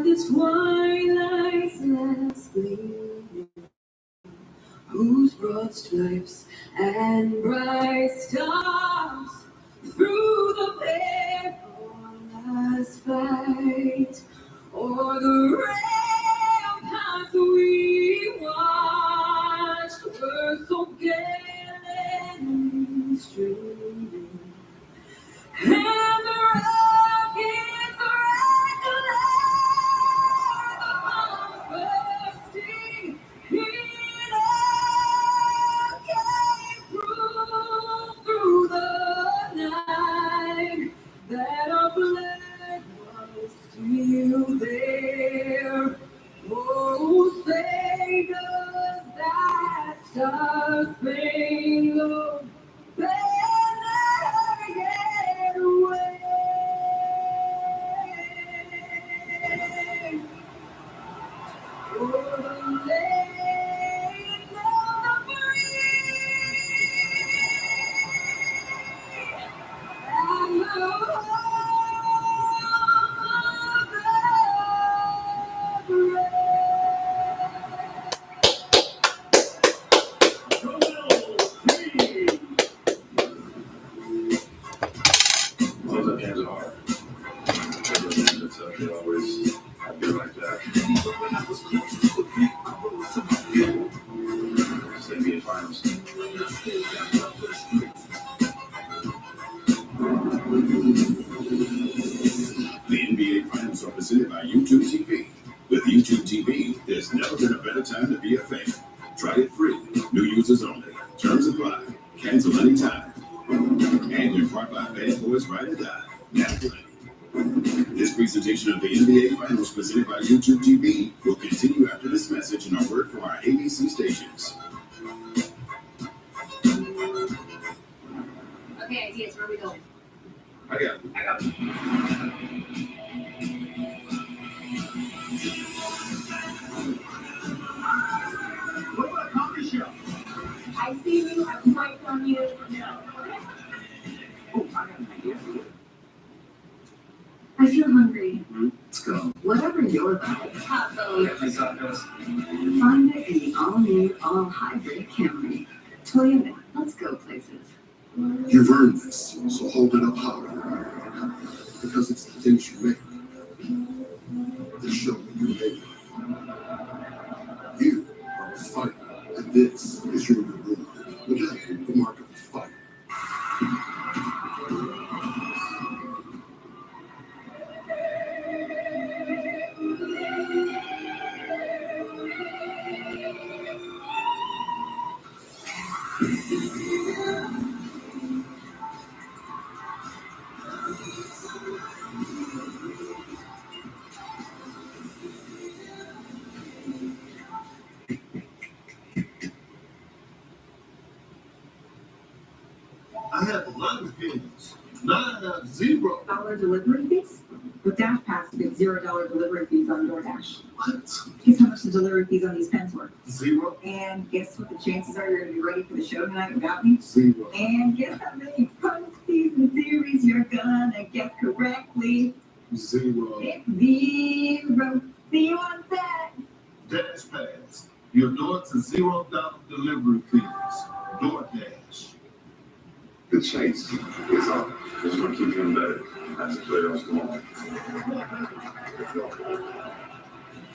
at the twilight's last gleaming, whose broad stripes and bright stars through the perilous fight, o'er the ramparts we watched were so gallantly streaming, and the rockets rang the bombs bursting in air came through the night, that our flag was still there. Oh, say does that star-spangled banner yet wave o'er the land of the free and the home of the brave. Well, the hands are. They always happy like that. It's NBA Finals. The NBA Finals are presented by YouTube TV. With YouTube TV, there's never been a better time to be a fan. Try it free. New users only. Terms apply. Cancel anytime. And in part by Bad Boys Ride or Die. Now play. This presentation of the NBA Finals presented by YouTube TV will continue after this message and a word from our ABC stations. Okay, ideas, where are we going? I got it. What about a comedy show? I see you, I'm right from you. No. Oh, I got an idea for you. I feel hungry. Let's go. Whatever your vibe, Tacos. find it in the all-new, all-hybrid Camry. Toyota, let's go places. You've earned this, so hold it up high. Because it's the things you make that show that you made it. You are a fighter, and this is your reward. Look at the mark of a fighter. I have a lot of opinions. Now I have zero. $1 delivery fees? With Dash Pass, you get $0 delivery fees on DoorDash. What? Guess how much the delivery fees on these pens were? Zero? And guess what the chances are you're going to be ready for the show tonight without me? Zero. And guess how many postseason series you're gonna guess correctly? Zero. It's zero. See you on set. Dash Pass. You're going to $0 delivery fees. DoorDash. The chase is on. It's going to keep you embedded as the players go on.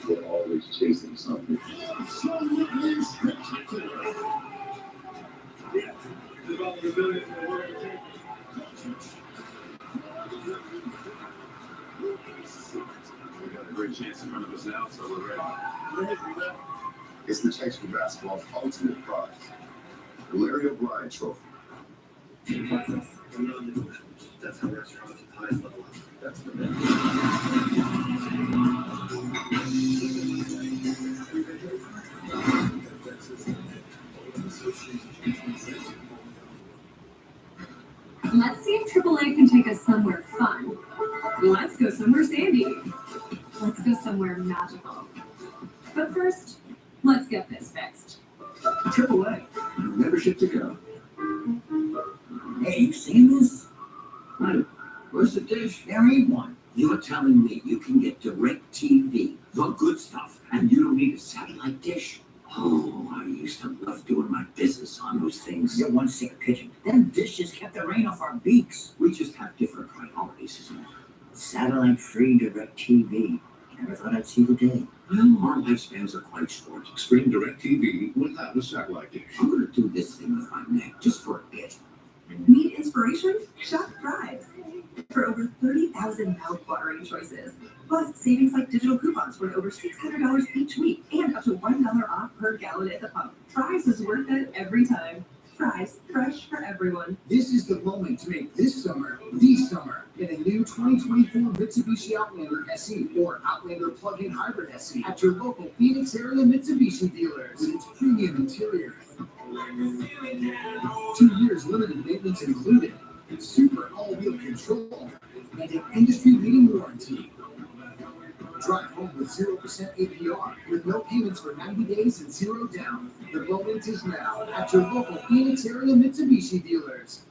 We're always chasing something. We got a great chance in front of us now, so we're ready. It's the chase for basketball's ultimate prize, the Larry O'Brien Trophy. That's how restaurants at the highest level. That's the man. Let's see if AAA can take us somewhere fun. Let's go somewhere sandy. Let's go somewhere magical. But first, let's get this fixed. AAA, your membership to go. Hey, you seen this? What? Where's the dish? There ain't one. You're telling me you can get direct TV, the good stuff, and you don't need a satellite dish? Oh, I used to love doing my business on those things. You're one sick pigeon. Them dishes kept the rain off our beaks. We just have different priorities, isn't it? Satellite-free direct TV. Never thought I'd see the day. Well, our lifespans are quite short. Stream direct TV without a satellite dish. I'm gonna do this thing with my neck just for a bit. Need inspiration? Shop Fry's. For over 30,000 mouth-watering choices. Plus, savings like digital coupons worth over $600 each week and up to $1 off per gallon at the pump. Fry's is worth it every time. Fry's, fresh for everyone. This is the moment to make this summer the summer in a new 2024 Mitsubishi Outlander SE or Outlander Plug-in Hybrid SE at your local Phoenix area Mitsubishi dealers. With its premium interior, 2 years limited maintenance included, super all-wheel control, and an industry-leading warranty. Drive home with 0% APR with no payments for 90 days and 0 down. The moment is now at your local Phoenix area Mitsubishi dealers.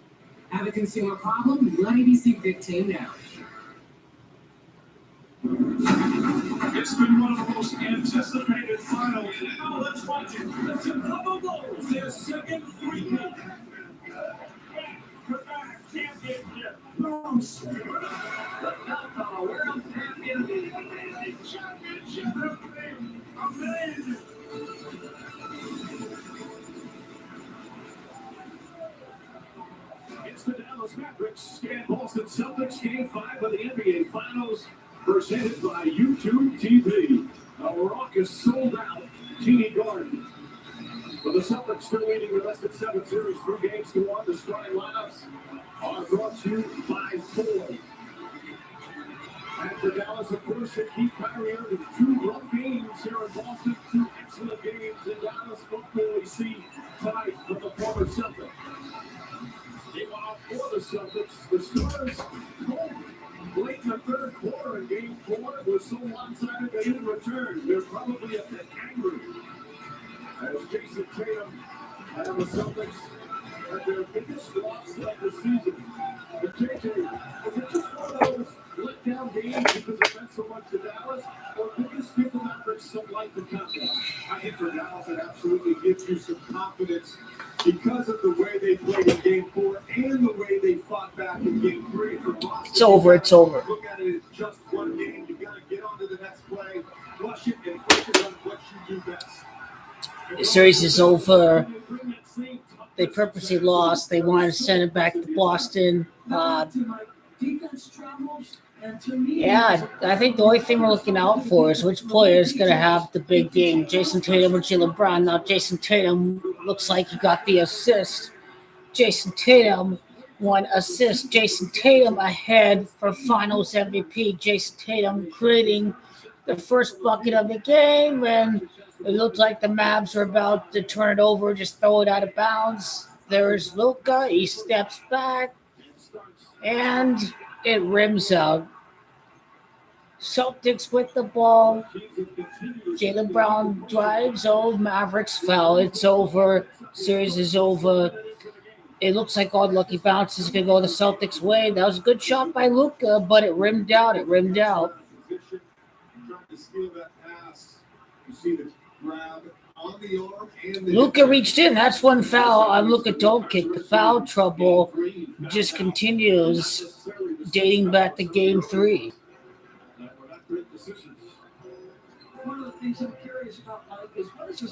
Have a consumer problem? Let ABC dictate now. It's been one of the most anticipated finals. Now let's watch it. The Chicago Bulls, their second three-peat. Back-to-back championship. The Falcon World Championship. Amazing. It's the Dallas Mavericks and Boston Celtics Game 5 of the NBA Finals, presented by YouTube TV. A raucous sold-out TD Garden. For the Celtics still leading the best of 7 series, 3 games to 1. The starting lineups are brought to you by Ford. And for Dallas, of course, they keep Kyrie Irving. 2 rough games here in Boston, 2 excellent games in Dallas. Hopefully we see tonight from the former Celtic. Meanwhile, for the Celtics, the Stars home late in the third quarter in Game 4. It was so one-sided they didn't return. They're probably a bit angry. As Jason Tatum and the Celtics had their biggest loss of the season. And JJ, was it just one of those let-down games because it meant so much to Dallas? Or did this give the Mavericks some life and confidence? I think for Dallas, it absolutely gives you some confidence because of the way they played in Game 4 and the way they fought back in Game 3. For Boston, It's over. It's over. look at it as just one game. You got to get on to the next play, flush it, and focus on what you do best. The series is over. They purposely lost. They wanted to send it back to Boston. Yeah, I think the only thing we're looking out for is which player is going to have the big game, Jason Tatum or Jaylen Brown. Now, Jason Tatum looks like he got the assist. Jason Tatum, 1 assist. Jason Tatum ahead for Finals MVP. Jason Tatum creating the first bucket of the game, and it looked like the Mavs are about to turn it over, just throw it out of bounds. There's Luka. He steps back, and it rims out. Celtics with the ball. Jaylen Brown drives. Oh, Mavericks fell. It's over. Series is over. It looks like all the lucky bounces going to go the Celtics' way. That was a good shot by Luka, but it rimmed out. It rimmed out. Luka reached in. That's one foul on Luka Doncic. The foul trouble just continues, dating back to Game 3.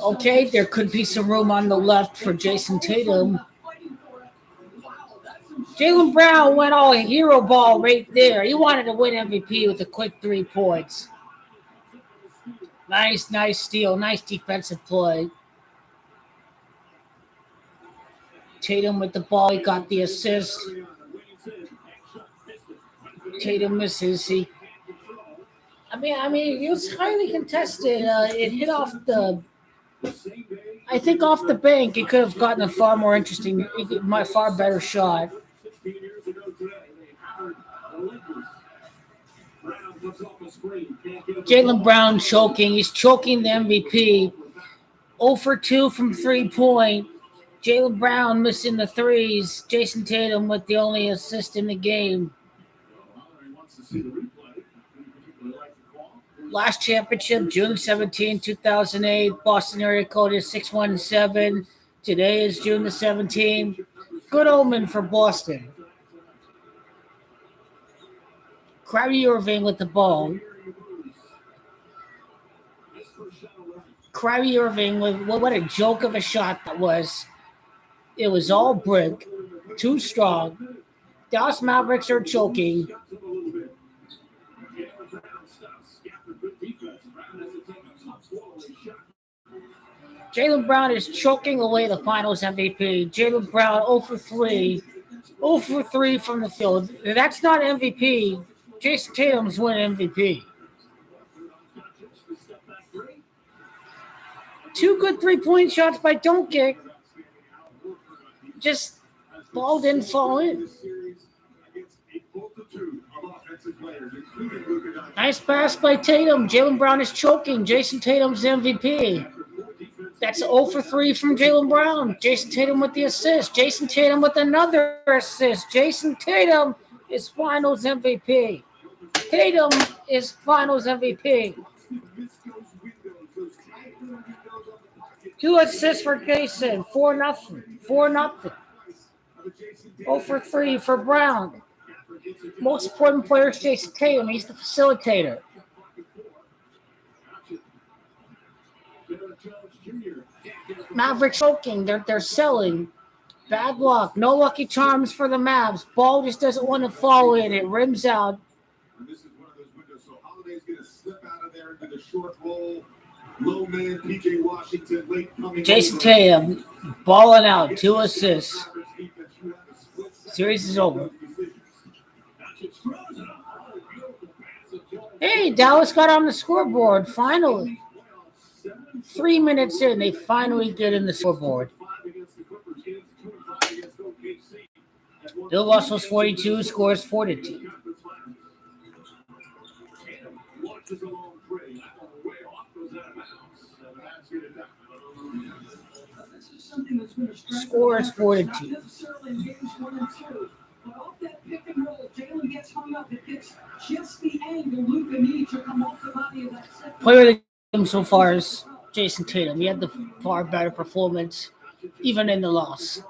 Okay, there could be some room on the left for Jason Tatum. Jaylen Brown went all hero ball right there. He wanted to win MVP with a quick 3 points. Nice steal. Nice defensive play. Tatum with the ball. He got the assist. Tatum misses. I mean, it was highly contested. It hit off the bank. It could have gotten a far more interesting, far better shot. Jaylen Brown choking. He's choking the MVP. 0 for 2 from 3-point. Jaylen Brown missing the threes. Jason Tatum with the only assist in the game. Last championship, June 17, 2008. Boston area code is 617. Today is June the 17th. Good omen for Boston. Kyrie Irving with the ball. Kyrie Irving with what a joke of a shot that was. It was all brick, too strong. Dallas Mavericks are choking. Jaylen Brown is choking away the Finals MVP. Jaylen Brown 0 for 3. 0 for 3 from the field. That's not MVP. Jason Tatum's winning MVP. 2 good 3-point shots by Doncic. Just ball didn't fall in. Nice pass by Tatum. Jaylen Brown is choking. Jason Tatum's MVP. That's 0 for 3 from Jaylen Brown. Jason Tatum with the assist. Jason Tatum with another assist. Jason Tatum is Finals MVP. Tatum is Finals MVP. 2 assists for Jason. 4-0. 4-0. 0 for 3 for Brown. Most important player is Jason Tatum. He's the facilitator. Mavericks choking. They're selling. Bad luck. No lucky charms for the Mavs. Ball just doesn't want to fall in. It rims out. This is one of those windows, so Holiday's going to slip out of there into the short roll. Low man, PJ Washington, late coming. Jason Tatum balling out. 2 assists. Series is over. Hey, Dallas got on the scoreboard finally. 3 minutes in, they finally get in the scoreboard. Bill Russell's 42, scores 42. Scores 42. But off that pick and roll, Jaylen gets hung up. It gets just the angle Luka needs to come off the body of that second. Player of the game so far is Jason Tatum. He had the far better performance, even in the loss.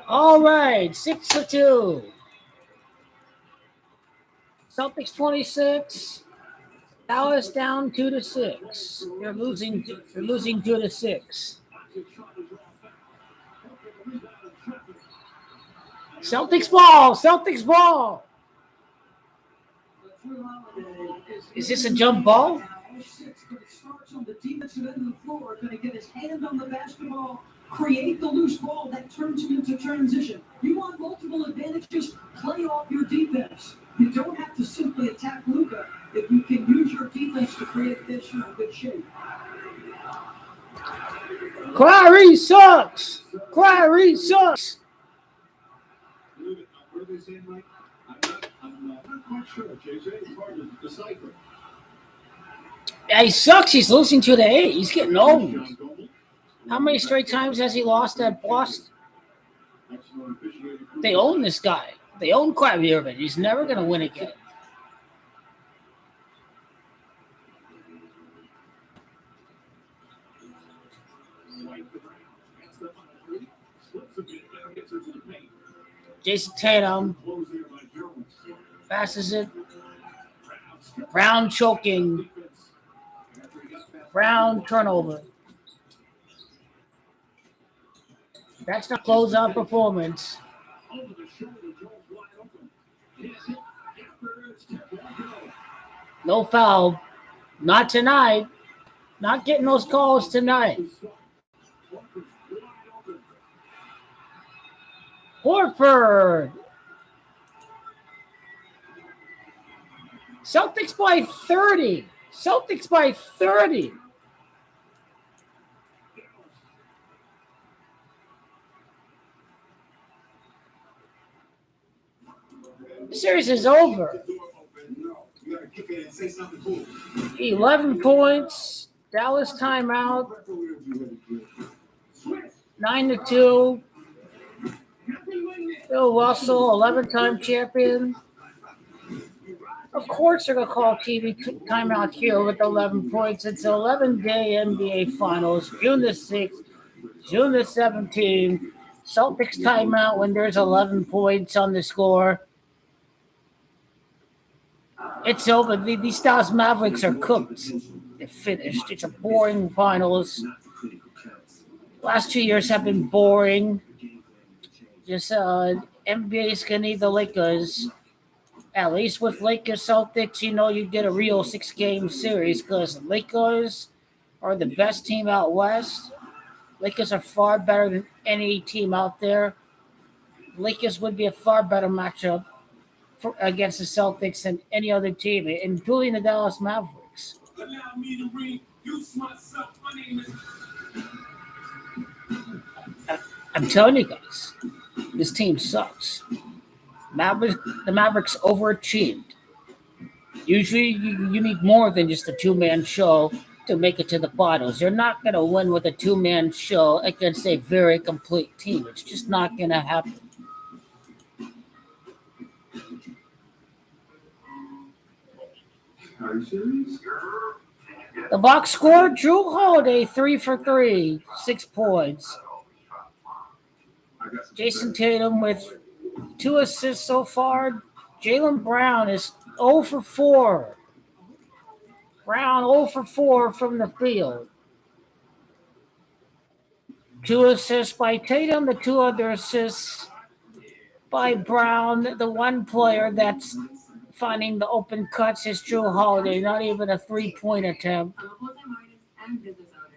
All right, 6-2. Celtics 26. Dallas down 2-6. They're losing 2-6. Celtics ball. Is this a jump ball? Starts on the defensive end of the floor, going to get his hand on the basketball, create the loose ball that turns him into transition. You want multiple advantages? Play off your defense. You don't have to simply attack Luka if you can use your defense to create this in a good shape. Kyrie sucks. Kyrie sucks. What are they saying, Mike? I'm not quite sure, JJ. It's hard to decipher. Yeah, he sucks. He's losing to the 8. He's getting old. How many straight times has he lost at Boston? They own this guy. They own Kyrie Irving. He's never going to win again. Jason Tatum passes it. Brown choking. Brown turnover. That's not closeout performance. No foul. Not tonight. Not getting those calls tonight. Horford. Celtics by 30. Celtics by 30. The series is over. 11 points. Dallas timeout. 9-2. Bill Russell, 11-time champion. Of course, they're going to call TV timeout here with 11 points. It's an 11-day NBA Finals, June the 6th, June the 17th. Celtics timeout when there's 11 points on the score. It's over. These Dallas Mavericks are cooked. They're finished. It's a boring finals. Last 2 years have been boring. Just NBA is going to need the Lakers. At least with Lakers Celtics, you get a real 6-game series because Lakers are the best team out west. Lakers are far better than any team out there. Lakers would be a far better matchup against the Celtics than any other team, including the Dallas Mavericks. Allow me to reintroduce myself. My name is. I'm telling you guys, this team sucks. The Mavericks overachieved. Usually, you need more than just a 2-man show to make it to the finals. You're not going to win with a 2-man show against a very complete team. It's just not going to happen. Are you serious? The box score, Drew Holiday, 3 for 3, 6 points. Jason Tatum with 2 assists so far. Jaylen Brown is 0 for 4. Brown 0 for 4 from the field. 2 assists by Tatum, the 2 other assists by Brown. The one player that's finding the open cuts is Drew Holiday, not even a 3-point attempt.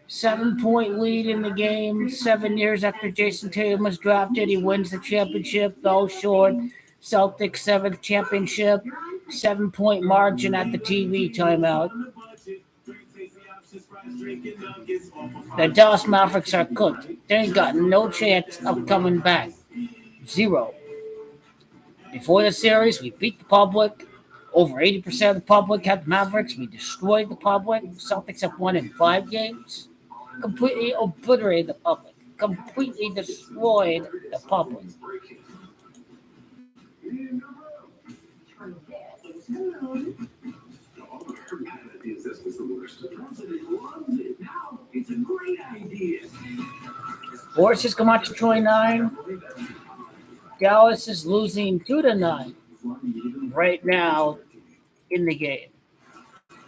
7-point lead in the game. 7 years after Jason Tatum was drafted, he wins the championship, fell short. Celtics 7th championship. 7-point margin at the TV timeout. The Dallas Mavericks are cooked. They ain't got no chance of coming back. 0. Before the series, we beat the public. Over 80% of the public had the Mavericks. We destroyed the public. Celtics have won in 5 games. Completely obliterated the public. Completely destroyed the public. Horses come out to 29. Dallas is losing 2-9 right now in the game.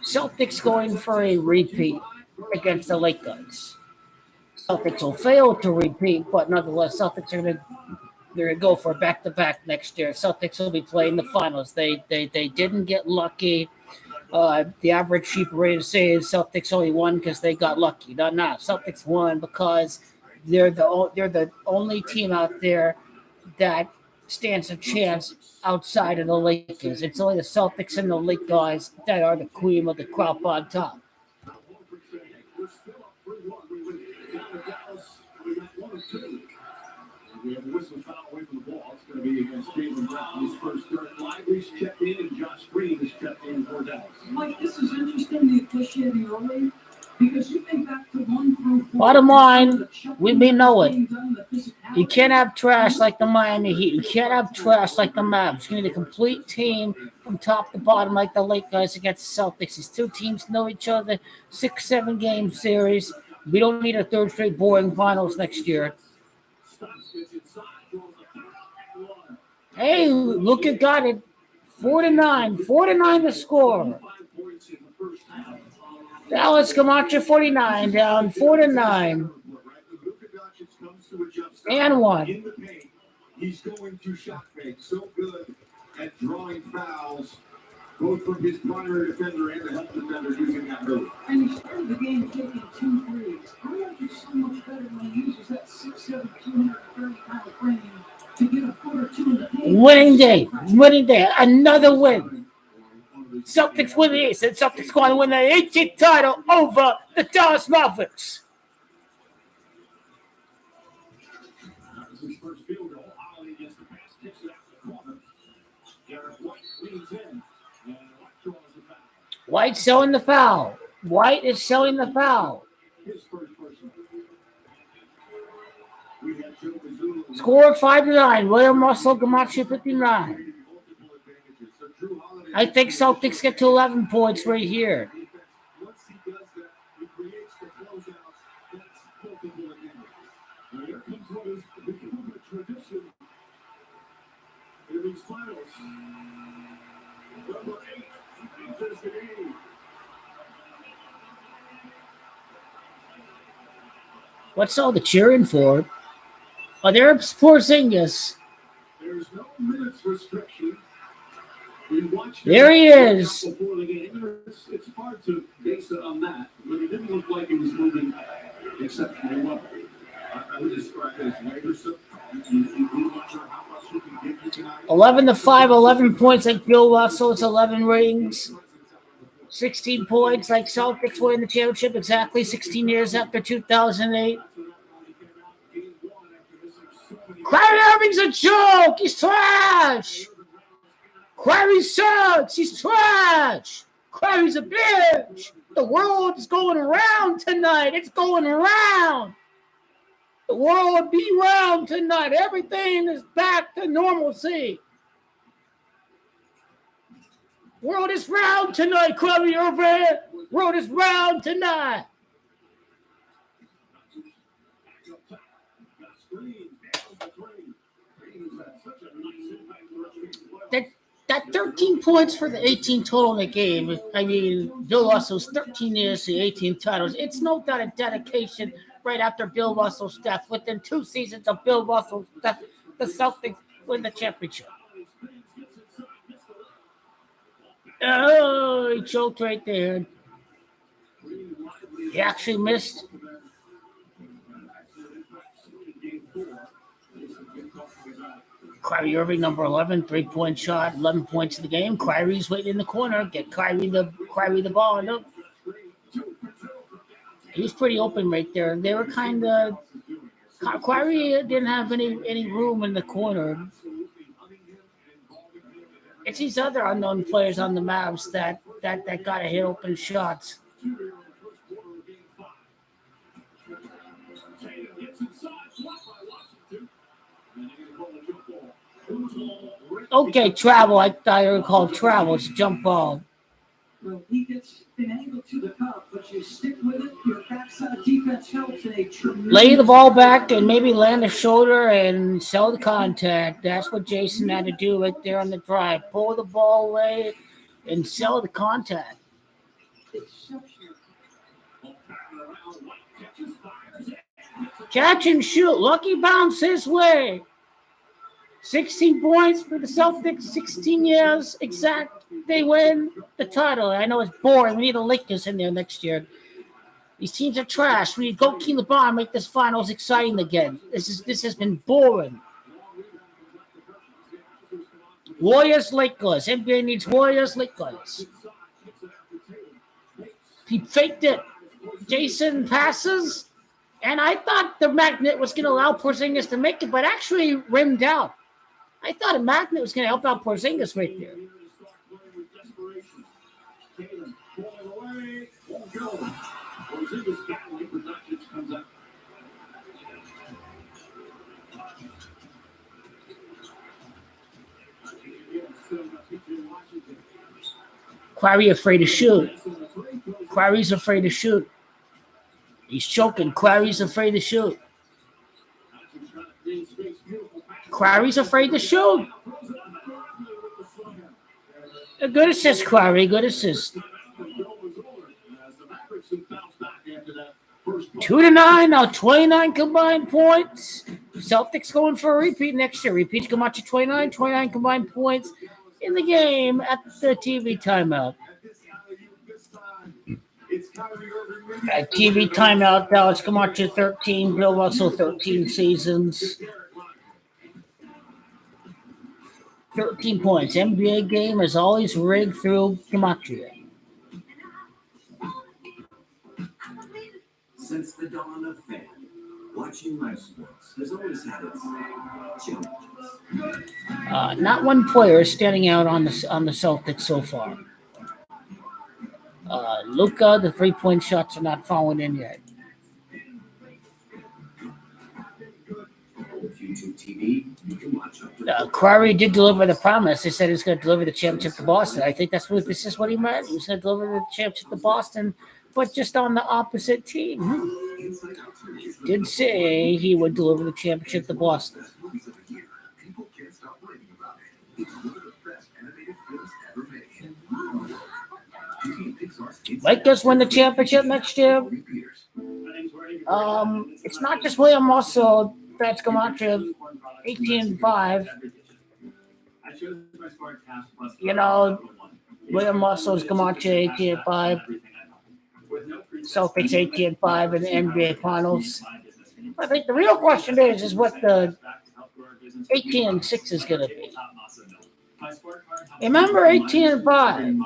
Celtics going for a repeat against the Lakers. Celtics will fail to repeat, but nonetheless, Celtics are going to go for a back-to-back next year. Celtics will be playing the finals. They didn't get lucky. The average sheep rate to say is Celtics only won because they got lucky. No, Celtics won because they're the only team out there that stands a chance outside of the Lakers. It's only the Celtics and the Lakers that are the cream of the crop on top. We have a whistle foul away from the ball. It's going to be against Jaylen Brown. His first start. Lively's checked in, and Josh Green is checked in for Dallas. Mike, this is interesting, the officiating early, because you think back to 1 through 4. Bottom line, we know it. You can't have trash like the Miami Heat. You can't have trash like the Mavs. You need a complete team from top to bottom like the Lakers against the Celtics. These 2 teams know each other. 6-7 game series. We don't need a 3rd straight boring finals next year. Hey, look at got it. 4-9. 4-9 the score. Dallas Camacho 49 down 4-9. And 1. He's going to shot fake. So good at drawing fouls, both from his primary defender and the help defender using that move. And he started the game taking 2 threes. I like it so much better when he uses that 6'7", 230-pound frame to get a foot or 2 in the paint. Winning day. Another win. Celtics win the East, and Celtics going to win the 18th title over the Dallas Mavericks. His first field goal. Holiday gets the pass, kicks it out the corner. Derek White leans in, and White draws the foul. White selling the foul. White is selling the foul. His first personal. We have Joe Mazzulla Score 5-9. William Russell, Gamache 59. I think Celtics get to 11 points right here. Once he does that, he creates the closeouts. That's multiple again. Now here comes what has become a tradition in these finals. Number 8 enters the game. What's all the cheering for? Oh, there's Porzingis. There's no minutes restriction. There he is. Before the game, it's hard to base it on that, but it didn't look like he was moving exceptionally well. I would describe it as LAKERS. You wonder how much you can get. You can 11-5, 11 points like Bill Russell. It's 11 rings. 16 points like Celtics win the championship exactly 16 years after 2008. Kyrie Irving's a joke. He's trash. Kyrie sucks. He's trash. Kyrie's a bitch. The world is going around tonight. It's going around. The world will be round tonight. Everything is back to normalcy. World is round tonight, Kyrie Irving. World is round tonight. That 13 points for the 18 total in the game. I mean, Bill Russell's 13 years to 18 titles. It's no doubt a dedication right after Bill Russell's death. Within 2 seasons of Bill Russell's death, the Celtics win the championship. Oh, he choked right there. He actually missed. Kyrie Irving, number 11, 3-point shot, 11 points in the game. Kyrie's waiting in the corner. Get Kyrie the ball. No. He was pretty open right there. They were kind of. Kyrie didn't have any room in the corner. It's these other unknown players on the MAVS that got to hit open shots. Okay, travel. I thought it was called travel. It's jump ball. Well, he gets an angle to the cup, but you stick with it. Your backside defense helps a tremendous. Lay the ball back and maybe land a shoulder and sell the contact. That's what Jason had to do right there on the drive. Pull the ball away and sell the contact. Catch and shoot. Lucky bounce his way. 16 points for the Celtics. 16 years exact. They win the title. I know it's boring. We need the Lakers in there next year. These teams are trash. We need to go King LeBron, make this finals exciting again. This has been boring. Warriors, Lakers. NBA needs Warriors, Lakers. He faked it. Jason passes. And I thought the magnet was going to allow Porzingis to make it, but actually rimmed out. I thought a magnet was going to help out Porzingis right there. Kyrie afraid to shoot. Kyrie's afraid to shoot. He's choking. Kyrie's afraid to shoot. Kyrie's afraid to shoot. A good assist, Kyrie. Good assist. 2-9 now. 29 combined points. Celtics going for a repeat next year. Repeats come out to 29 combined points in the game at the TV timeout. At TV timeout, Dallas come out to 13. Bill Russell 13 seasons. 13 points. NBA game is always rigged through Gematria. Since the dawn of fan, watching live sports has always had its challenges. Not one player is standing out on the Celtics so far. Luka, the 3-point shots are not falling in yet. YouTube TV TV, you can watch up to Quarry did deliver the promise. He said he's going to deliver the championship to Boston. I think this is what he meant. He was going to deliver the championship to Boston, but just on the opposite team. Did say he would deliver the championship to Boston. People can't stop writing about it. It's one of the best animated films ever made. Lakers win the championship next year. It's not just William Russell that's Camacho 18-5. You know, William Russell's Camacho 18-5. Celtics 18-5 in the NBA Finals. I think the real question is what the 18-6 is going to be. Remember 18-5.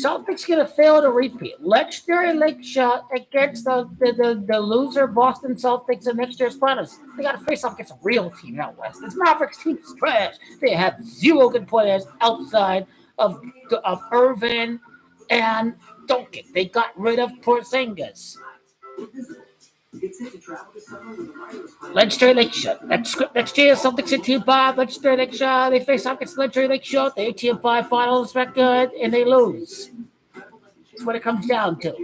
Celtics going to fail to repeat. Legendary Lake shot against the loser Boston Celtics in next year's finals. They got to face off against a real team out west. This Mavericks team is trash. They have zero good players outside of Irvin and Duncan. They got rid of Porzingis. Legendary Lake shot. Next year, Celtics 18-5. Legendary Lake shot. They face off against Legendary Lake shot. The 18-5 finals record, and they lose. That's what it comes down to.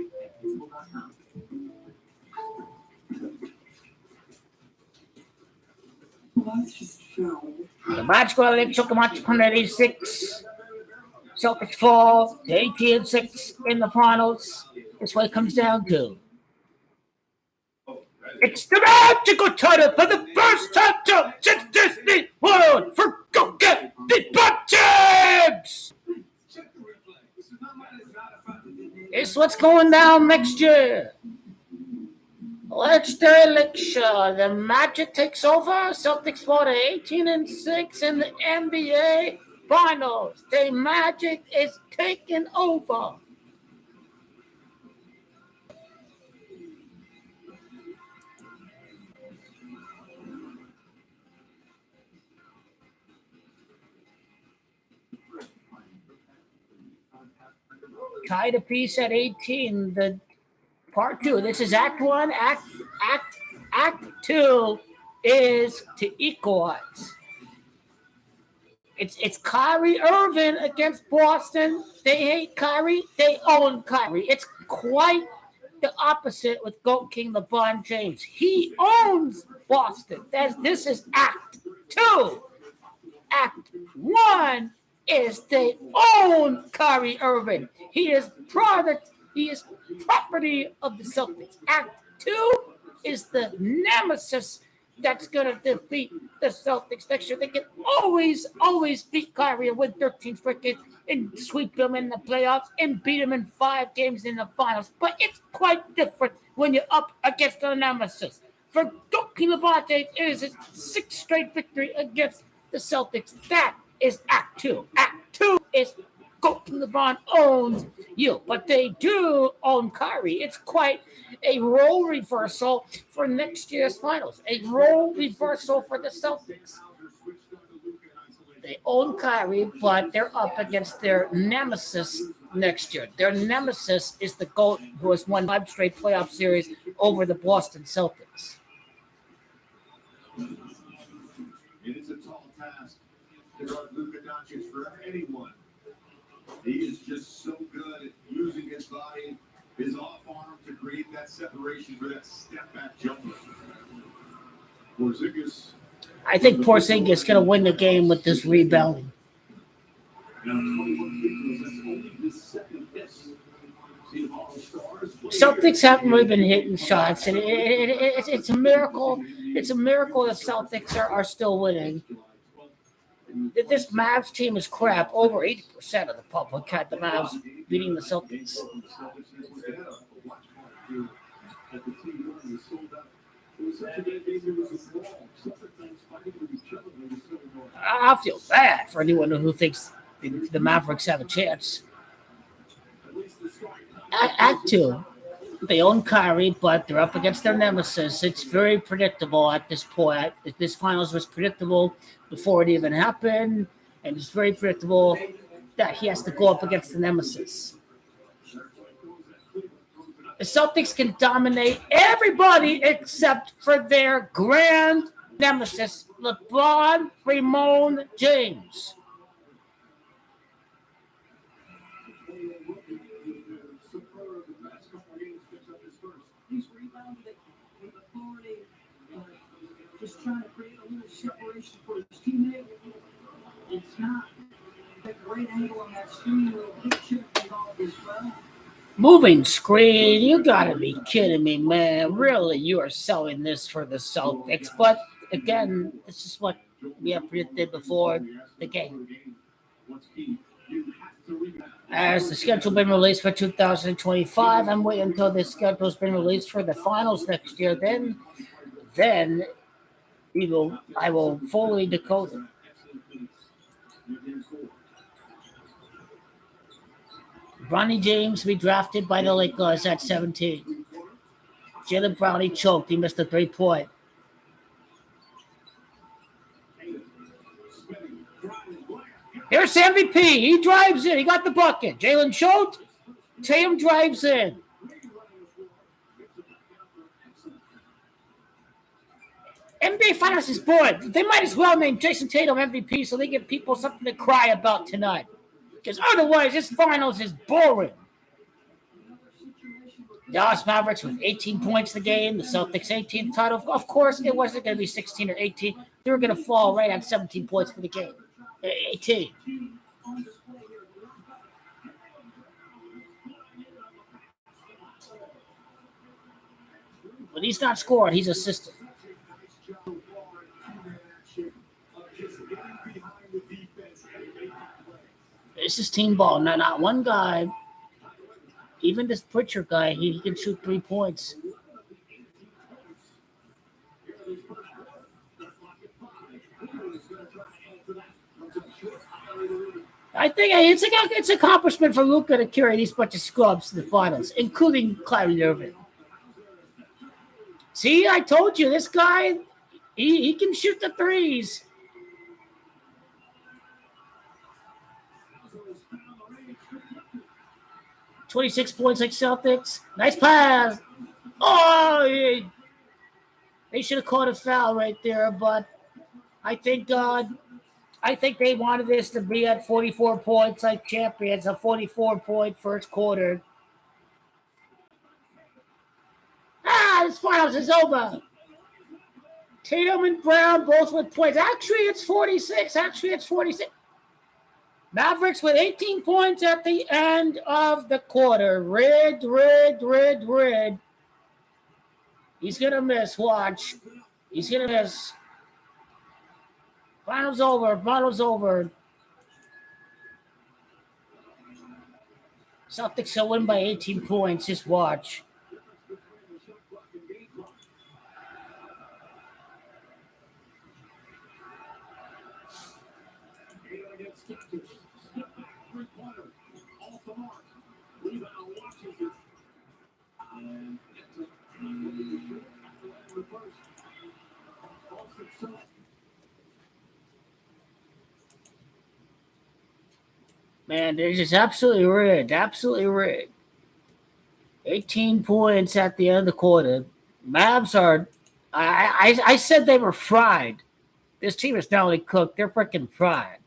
The Magical Lake shook them out to 186. Celtics fall to 18-6 in the finals. That's what it comes down to. It's the magical title for the first time since Disney World. Forget the Bucks! It's what's going down next year. Legendary Elixir. The Magic takes over. Celtics fall to 18-6 in the NBA Finals. The Magic is taking over. Tied a piece at 18. The part 2. This is Act 1. Act 2 is to equalize. It's Kyrie Irving against Boston. They hate Kyrie. They own Kyrie. It's quite the opposite with GOAT King LeBron James. He owns Boston. This is Act 2. Act 1 is they own Kyrie Irving. He is property of the Celtics. Act 2 is the nemesis that's going to defeat the Celtics next year. They can always beat Kyrie and win 13 straight games and sweep him in the playoffs and beat him in 5 games in the finals. But it's quite different when you're up against the nemesis. For GOAT King LeBron James, it is his 6th straight victory against the Celtics. That is Act 2. Act 2 is GOAT King LeBron owns you, but they do own Kyrie. It's quite a role reversal for next year's finals. A role reversal for the Celtics. They own Kyrie, but they're up against their nemesis next year. Their nemesis is the GOAT who has won 5 straight playoff series over the Boston Celtics. It is a tall task to guard Luka Doncic for anyone. He is just so good at using his body, his off arm to create that separation for that step back jumper. Porzingis. I think Porzingis is going to win the game with this rebounding. Celtics haven't really been hitting shots, and it's a miracle. It's a miracle the Celtics are still winning. This Mavs team is crap. Over 80% of the public had the Mavs beating the Celtics. I feel bad for anyone who thinks the Mavericks have a chance. Act 2, they own Kyrie, but they're up against their nemesis. It's very predictable at this point. This finals was predictable before it even happened, and it's very predictable that he has to go up against the nemesis. The Celtics can dominate everybody except for their grand nemesis, LeBron Ramon James. Superb the last couple of games, picks up his first. He's rebounded it with authority, just trying to create a little separation for his teammate. It's not a great angle on that screen. A little bit should have involved as well. Moving screen, you gotta be kidding me, man. Really, you are selling this for the Celtics. But again, this is what we have predicted before the game. As the schedule been released for 2025, I'm waiting until the schedule's been released for the finals next year. Then I will fully decode it. Bronny James be drafted by the Lakers at 17. Jalen Brown, he choked. He missed a 3-point. Here's MVP. He drives in. He got the bucket. Jalen choked. Tatum drives in. NBA Finals is bored. They might as well name Jason Tatum MVP so they give people something to cry about tonight. Because otherwise, this finals is boring. Dallas Mavericks with 18 points in the game. The Celtics 18th title. Of course, it wasn't going to be 16 or 18. They were going to fall right at 17 points for the game. 18. When he's not scoring, he's assisting. This is team ball. Not one guy. Even this Pritchard guy, he can shoot 3 points. I think it's an accomplishment for Luka to carry these bunch of scrubs to the finals, including Kyrie Irving. See, I told you, this guy, he can shoot the threes. $26 points like Celtics. Nice pass. Oh, they should have caught a foul right there, but I think they wanted this to be at 44 points like champions, a 44-point first quarter. This finals is over. Tatum and Brown both with points. Actually, it's 46. Mavericks with 18 points at the end of the quarter. Red. He's going to miss. Watch. He's going to miss. Finals over. Celtics will win by 18 points. Just watch. Man, they're just absolutely rigged. 18 points at the end of the quarter. Mavs are, I said they were fried. This team is not only cooked, they're freaking fried.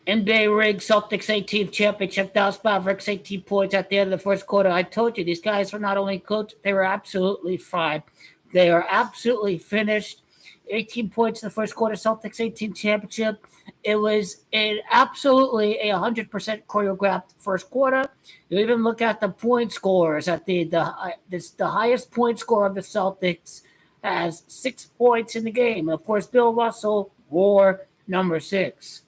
NBA rig, Celtics 18th championship, Dallas Mavericks 18 points at the end of the first quarter. I told you, these guys were not only cooked, they were absolutely fried. They are absolutely finished. 18 points in the first quarter, Celtics 18th championship. It was absolutely a 100% choreographed first quarter. You even look at the point scores. At the highest point score of the Celtics has 6 points in the game. Of course, Bill Russell wore number 6.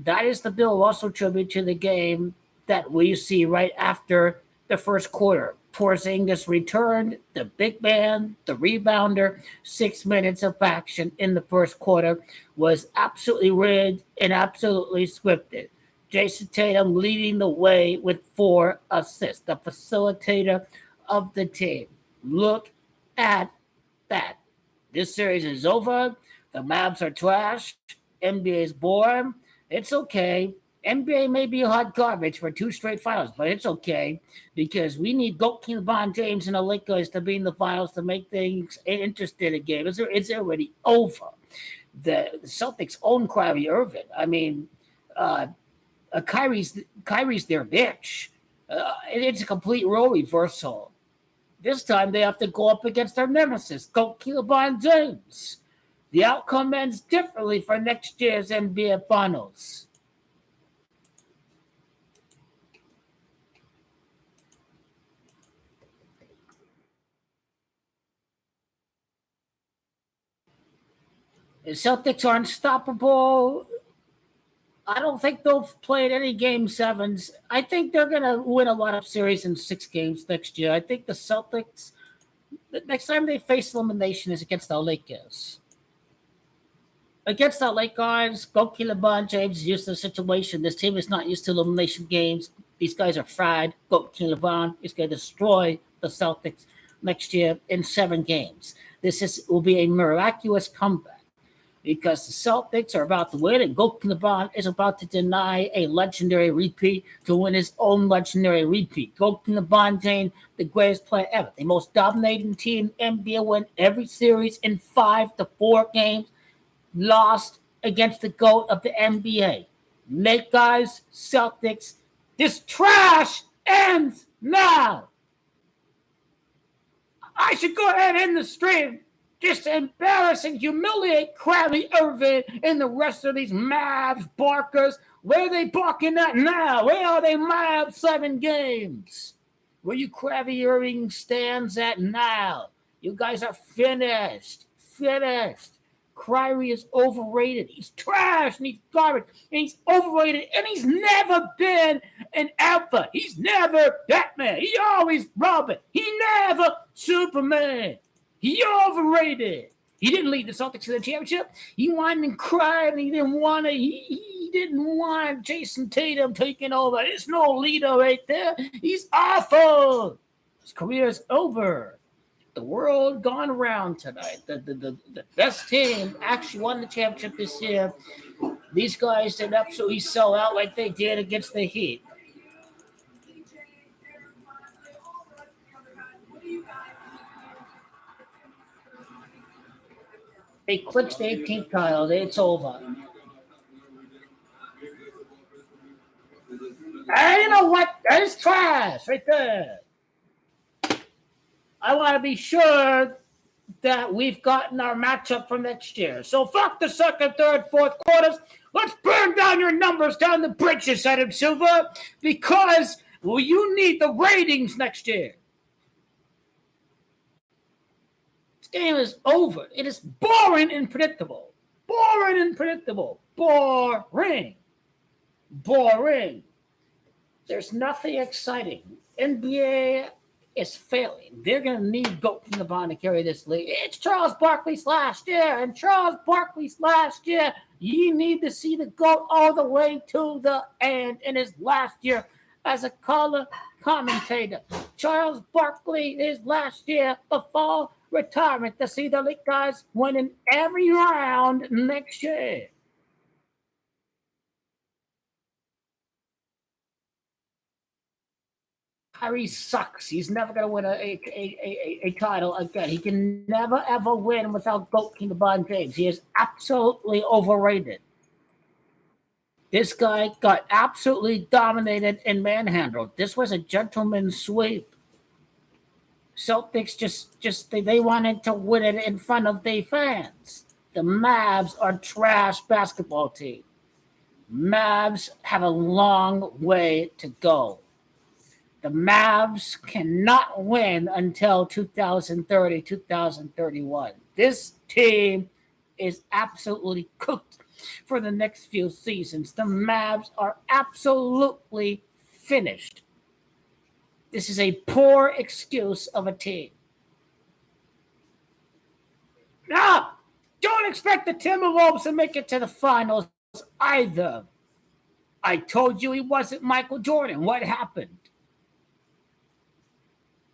That is the Bill Russell tribute to the game that we see right after the first quarter. Porzingis returned, the big man, the rebounder. 6 minutes of action in the first quarter was absolutely rigged and absolutely scripted. Jason Tatum leading the way with 4 assists, the facilitator of the team. Look at that. This series is over. The Mavs are trashed. NBA is boring. It's okay. NBA may be hot garbage for 2 straight finals, but it's okay because we need LeBron James and the Lakers to be in the finals to make things interesting again. It's already over. The Celtics own Kyrie Irving. I mean, Kyrie's their bitch. It's a complete role reversal. This time they have to go up against their nemesis, LeBron James. The outcome ends differently for next year's NBA Finals. The Celtics are unstoppable. I don't think they'll play at any game sevens. I think they're going to win a lot of series in 6 games next year. I think the Celtics, the next time they face elimination is against the Lakers. Against the Lakers, LeBron James is used to the situation. This team is not used to elimination games. These guys are fried. LeBron is going to destroy the Celtics next year in 7 games. Will be a miraculous comeback because the Celtics are about to win and LeBron is about to deny a legendary repeat to win his own legendary repeat. LeBron James, the greatest player ever, the most dominating team in NBA, win every series in 5 to 4 games. Lost against the GOAT of the NBA. Lakers, Celtics, this trash ends now. I should go ahead and end the stream. Just embarrass and humiliate Kyrie Irving and the rest of these MAVS barkers. Where are they barking at now? Where are they MAVS 7 games? Where you Kyrie Irving stands at now? You guys are finished. Finished. Kyrie is overrated. He's trash and he's garbage and he's overrated and he's never been an alpha. He's never Batman. He always Robin. He never Superman. He overrated. He didn't lead the Celtics to the championship. He whined and cried and he didn't want to. He didn't want Jason Tatum taking over. There's no leader right there. He's awful. His career is over. The world gone around tonight. The best team actually won the championship this year. These guys didn't absolutely sell out like they did against the Heat. They clinched the 18th title. It's over. And you know what? That is trash right there. I want to be sure that we've gotten our matchup for next year. So fuck the second, third, fourth quarters. Let's burn down your numbers down the bridges, Adam Silver, because you need the ratings next year. This game is over. It is boring and predictable. Boring and predictable. Boring. Boring. There's nothing exciting. NBA is failing. They're going to need LeBron to carry this league. It's Charles Barkley's last year, and Charles Barkley's last year, you need to see the GOAT all the way to the end in his last year as a color commentator. Charles Barkley, his last year before retirement, to see the Lakers winning every round next year. Kyrie sucks. He's never going to win a title again. He can never, ever win without LeBron James. He is absolutely overrated. This guy got absolutely dominated and manhandled. This was a gentleman's sweep. Celtics they wanted to win it in front of their fans. The Mavs are a trash basketball team. Mavs have a long way to go. The Mavs cannot win until 2030, 2031. This team is absolutely cooked for the next few seasons. The Mavs are absolutely finished. This is a poor excuse of a team. Now, don't expect the Timberwolves to make it to the finals either. I told you he wasn't Michael Jordan. What happened?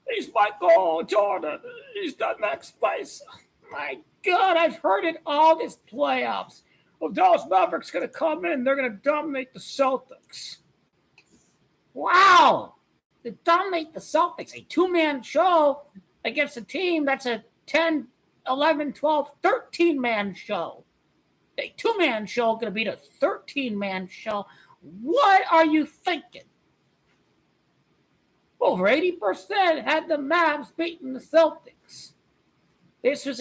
He's Michael Jordan. He's the next place. My God, I've heard it all this playoffs. Well, Dallas Mavericks going to come in. They're going to dominate the Celtics. Wow. They dominate the Celtics. A two-man show against a team that's a 10, 11, 12, 13-man show. A two-man show going to beat a 13-man show. What are you thinking? Over 80% had the Mavs beating the Celtics. This was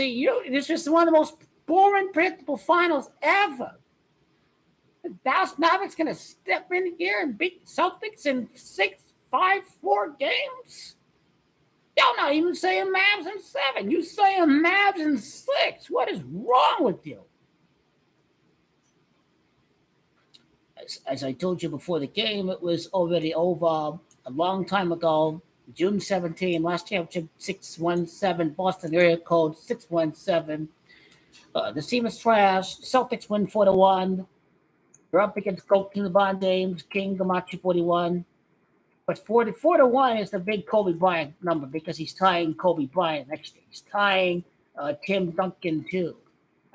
one of the most boring, predictable finals ever. The Dallas Mavericks going to step in here and beat the Celtics in 5-4 games? Y'all not even saying Mavs in 7. You saying Mavs in 6. What is wrong with you? As I told you before the game, it was already over a long time ago. June 17, last championship 617, Boston area code 617. This team is trash. Celtics win 4-1. They're up against LeBron James, King, Gamache 41. But 4-1 is the big Kobe Bryant number because he's tying Kobe Bryant next year. He's tying Tim Duncan too.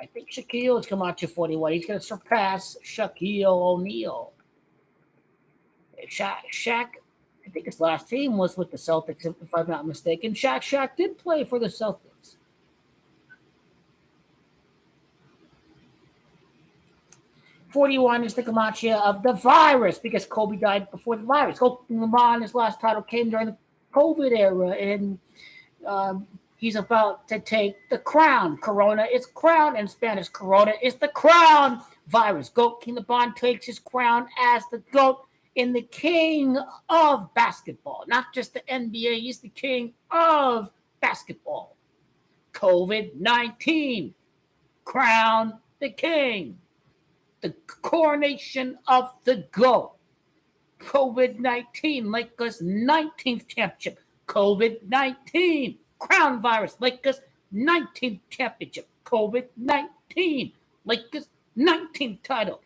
I think Shaquille is Camacho 41. He's going to surpass Shaquille O'Neal. Shaq, I think his last team was with the Celtics, if I'm not mistaken. Shaq did play for the Celtics. .41 is the Camacho of the virus because Kobe died before the virus. LeBron, his last title came during the COVID era, and he's about to take the crown. Corona is crown. In Spanish, Corona is the crown virus. GOAT King LeBron takes his crown as the GOAT and the king of basketball. Not just the NBA, he's the king of basketball. COVID-19, crown the king. The coronation of the GOAT. COVID-19, Lakers 19th championship. COVID-19, crown virus, Lakers 19th championship. COVID-19, Lakers 19th title.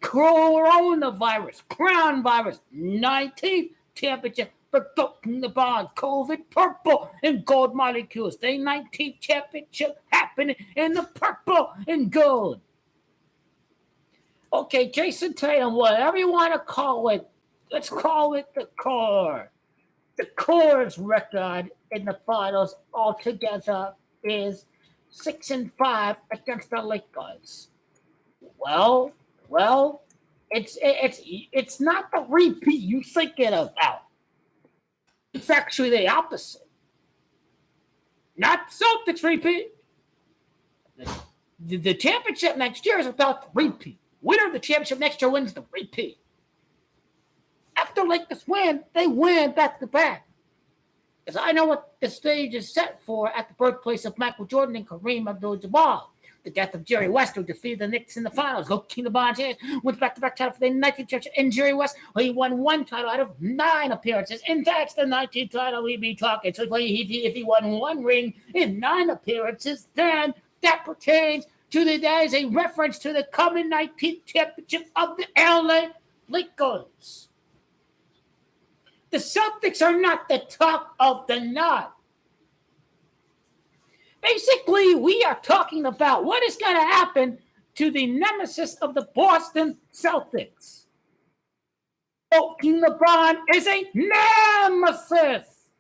Coronavirus, crown virus, 19th championship for LeBron. COVID, purple and gold molecules. The 19th championship happening in the purple and gold. Okay, Jason Tatum, whatever you want to call it, let's call it the core. The core's record in the finals altogether is 6-5 against the Lakers. Well, it's not the repeat you're thinking about. It's actually the opposite. Not Celtics repeat. The championship next year is about the repeat. Winner of the championship next year wins the repeat. After Lakers win, they win back-to-back. Because I know what the stage is set for at the birthplace of Michael Jordan and Kareem Abdul-Jabbar. The death of Jerry West, who defeated the Knicks in the finals. Go King LeBron James wins back-to-back title for the 19th championship. And Jerry West, he won 1 title out of 9 appearances. And that's the 19th title we be talking. So if he won 1 ring in 9 appearances, then that pertains to that is a reference to the coming 19th championship of the LA Lakers. The Celtics are not the talk of the night. Basically, we are talking about what is going to happen to the nemesis of the Boston Celtics. King LeBron is a nemesis.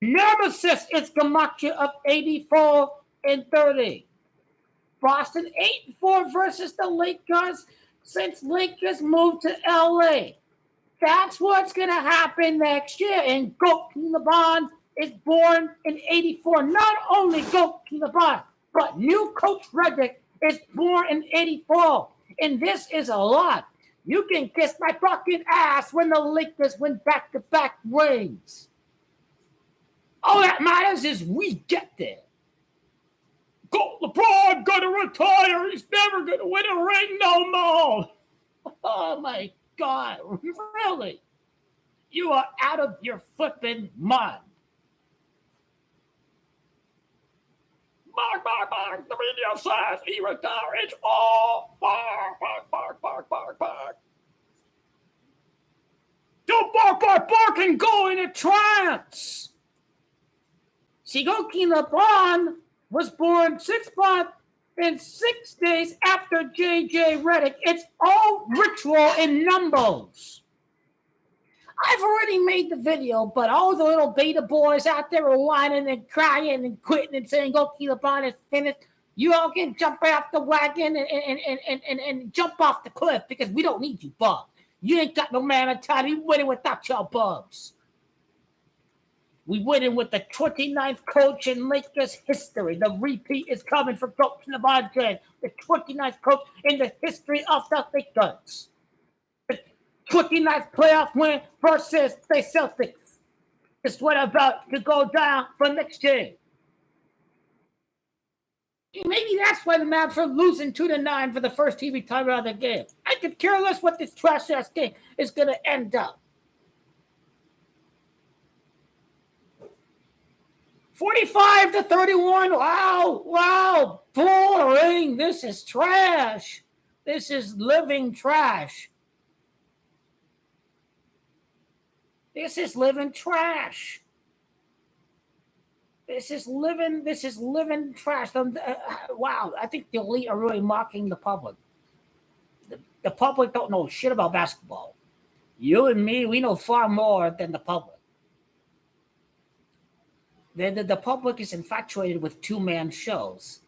Nemesis is Camacho of 84-30. Boston 8-4 versus the Lakers since Lakers moved to LA. That's what's going to happen next year. And GOAT King LeBron is born in 84. Not only GOAT King LeBron, but new coach Reddick is born in 84. And this is a lot. You can kiss my fucking ass when the Lakers win back-to-back rings. All that matters is we get there. GOAT LeBron gonna retire. He's never gonna win a ring no more. Oh my God, really? You are out of your flipping mind. Bark. The media says he retires. Oh, bark. Don't bark, and go in a trance. See, GOAT King LeBron was born 6 months and 6 days after JJ Redick. It's all ritual in numbers. I've already made the video, but all the little beta boys out there are whining and crying and quitting and saying, "Go, LeBron is finished." You all can jump off the wagon and jump off the cliff because we don't need you, Bob. You ain't got no man on time. You winning without your bubs. We winning with the 29th coach in Lakers history. The repeat is coming for Coach LeBron James, the 29th coach in the history of the Lakers. The 29th playoff win versus the Celtics. It's what about to go down for next year. Maybe that's why the Mavs are losing 2-9 for the first TV timeout of the game. I could care less what this trash-ass game is going to end up. 45-31. Wow. Boring. This is trash. This is living trash. This is living trash. This is living trash. Wow, I think the elite are really mocking the public. The public don't know shit about basketball. You and me, we know far more than the public. The public is infatuated with two-man shows.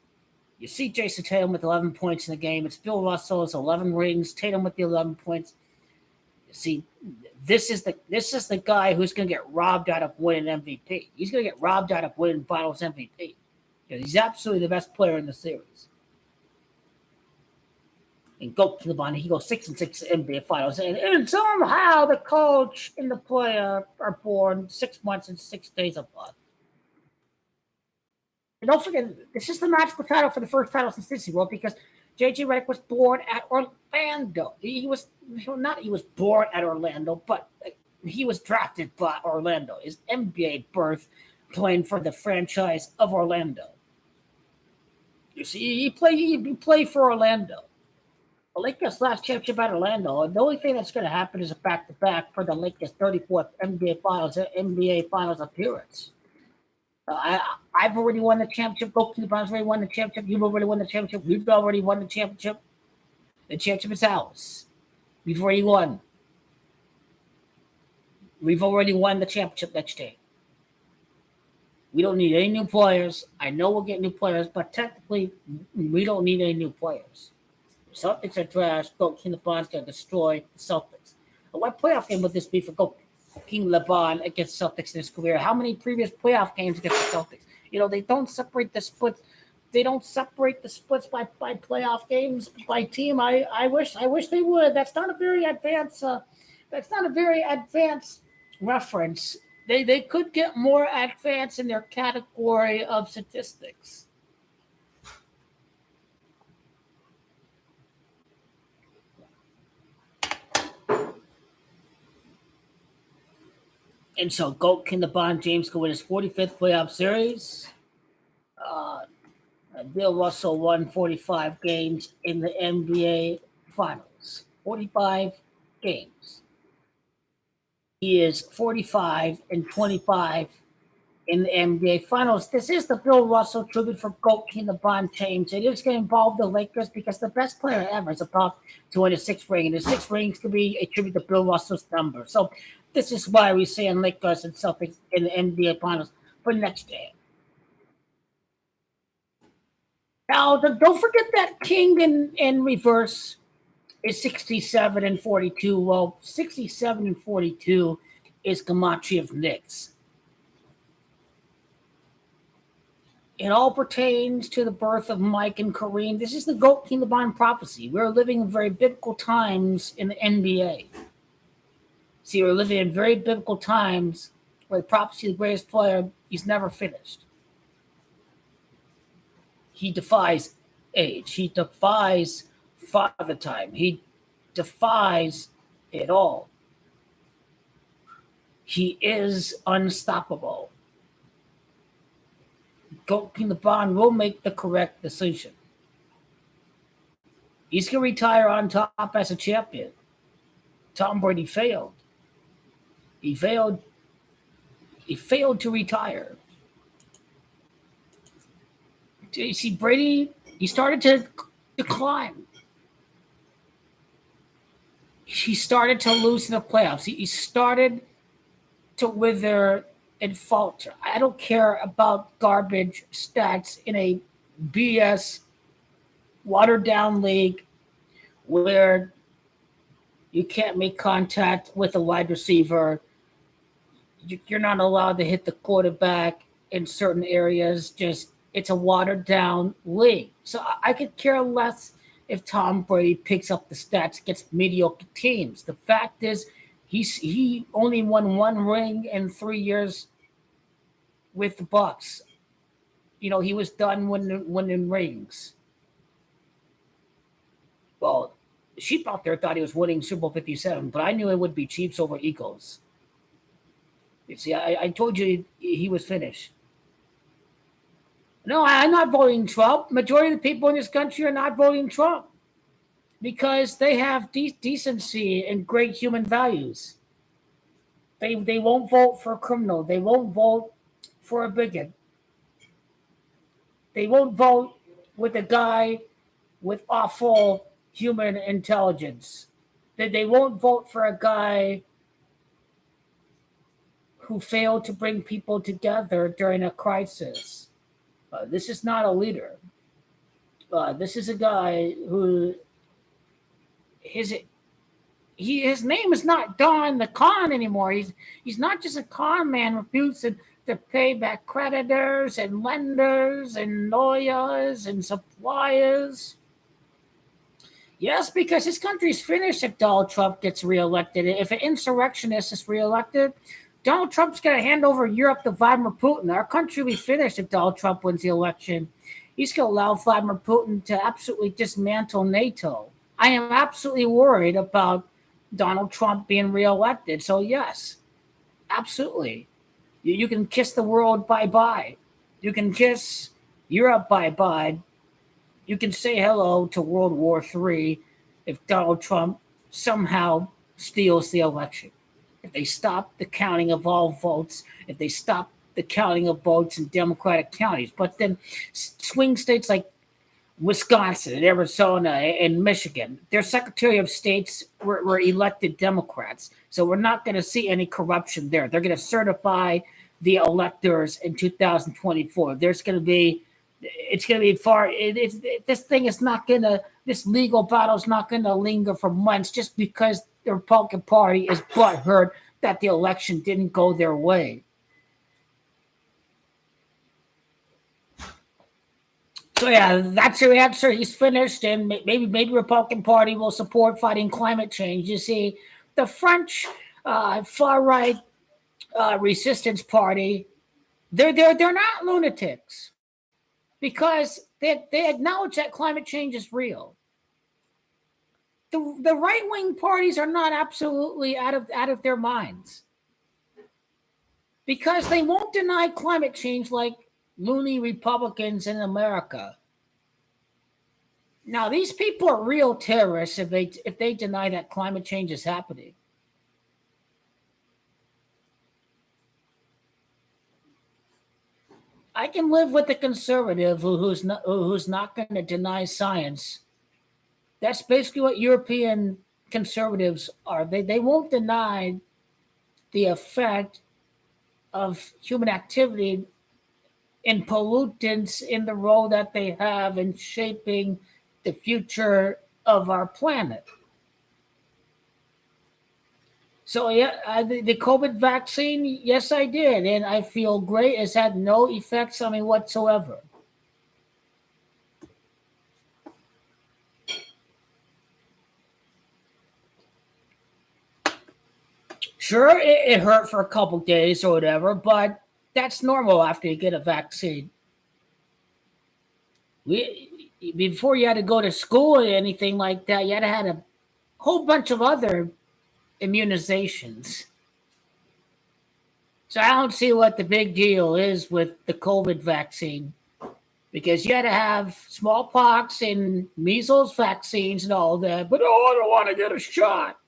You see Jason Tatum with 11 points in the game. It's Bill Russell's 11 rings. Tatum with the 11 points. You see, this is the guy who's going to get robbed out of winning MVP. He's going to get robbed out of winning Finals MVP. He's absolutely the best player in the series. And go to the bond. He goes 6-6 NBA Finals, and somehow the coach and the player are born 6 months and 6 days apart. And don't forget, this is the magical title for the first title since Disney World because JJ Redick was born at Orlando. He was born at Orlando, but he was drafted by Orlando. His NBA birth playing for the franchise of Orlando. You see, he played for Orlando. The Lakers' last championship at Orlando, and the only thing that's going to happen is a back-to-back for the Lakers' 34th NBA Finals appearance. I've already won the championship. LeBron's already won the championship. You've already won the championship. We've already won the championship. The championship is ours. We've already won. We've already won the championship next year. We don't need any new players. I know we'll get new players, but technically, we don't need any new players. The Celtics are trash. King LeBron's going to destroy the Celtics. What playoff game would this be for King LeBron against Celtics in his career? How many previous playoff games against the Celtics? They don't separate the splits. They don't separate the splits by playoff games by team. I wish they would. That's not a very advanced. Reference. They could get more advanced in their category of statistics. And so, can LeBron James go win his 45th playoff series? Bill Russell won 45 games in the NBA Finals. 45 games. He is 45-25 in the NBA Finals. This is the Bill Russell tribute for King LeBron James. It is going to involve the Lakers because the best player ever is about to win a 6th ring, and the 6 rings could be a tribute to Bill Russell's number. So this is why we're seeing Lakers and Celtics in the NBA Finals for next year. Now, don't forget that King in reverse is 67-42. Well, 67-42 is Gematria of Knicks. It all pertains to the birth of Mike and Kareem. This is the King LeBron prophecy. We're living in very biblical times in the NBA. See, we're living in very biblical times where the prophecy of the greatest player, he's never finished. He defies age. He defies father time. He defies it all. He is unstoppable. King LeBron will make the correct decision. He's going to retire on top as a champion. Tom Brady failed. He failed to retire. You see, Brady He started to decline. He started to lose in the playoffs. He started to wither and falter. I don't care about garbage stats in a BS watered down league where you can't make contact with a wide receiver. You're not allowed to hit the quarterback in certain areas. Just it's a watered down league. So I could care less if Tom Brady picks up the stats against mediocre teams. The fact is, he only won one ring in 3 years with the Bucks. He was done winning rings. Well, sheep out there thought he was winning Super Bowl 57, but I knew it would be Chiefs over Eagles. You see, I told you he was finished. No, I'm not voting Trump. Majority of the people in this country are not voting Trump because they have decency and great human values. They won't vote for a criminal. They won't vote for a bigot. They won't vote with a guy with awful human intelligence. They won't vote for a guy who failed to bring people together during a crisis. This is not a leader. This is a guy who his name is not Don the Con anymore. He's not just a con man refusing to pay back creditors and lenders and lawyers and suppliers. Yes, because this country's finished if Donald Trump gets reelected. If an insurrectionist is reelected, Donald Trump's going to hand over Europe to Vladimir Putin. Our country will be finished if Donald Trump wins the election. He's going to allow Vladimir Putin to absolutely dismantle NATO. I am absolutely worried about Donald Trump being reelected. So, yes, absolutely. You can kiss the world bye-bye. You can kiss Europe bye-bye. You can say hello to World War III if Donald Trump somehow steals the election. If they stop the counting of all votes, if they stop the counting of votes in Democratic counties. But then swing states like Wisconsin and Arizona and Michigan, their Secretary of States were elected Democrats. So we're not going to see any corruption there. They're going to certify the electors in 2024. It's going to be this legal battle is not going to linger for months just because the Republican Party is butthurt that the election didn't go their way. So yeah, that's your answer. He's finished, and maybe Republican Party will support fighting climate change. You see, the French far right resistance party, they're not lunatics because they acknowledge that climate change is real. The right wing parties are not absolutely out of their minds because they won't deny climate change like loony Republicans in America. Now, these people are real terrorists if they deny that climate change is happening. I can live with a conservative who's not going to deny science. That's basically what European conservatives are. They won't deny the effect of human activity and pollutants in the role that they have in shaping the future of our planet. So yeah, the COVID vaccine, yes, I did, and I feel great. It's had no effects on me whatsoever. Sure, it hurt for a couple days or whatever, but that's normal after you get a vaccine. Before you had to go to school or anything like that, you had to have a whole bunch of other immunizations. So I don't see what the big deal is with the COVID vaccine, because you had to have smallpox and measles vaccines and all that. But I don't want to get a shot.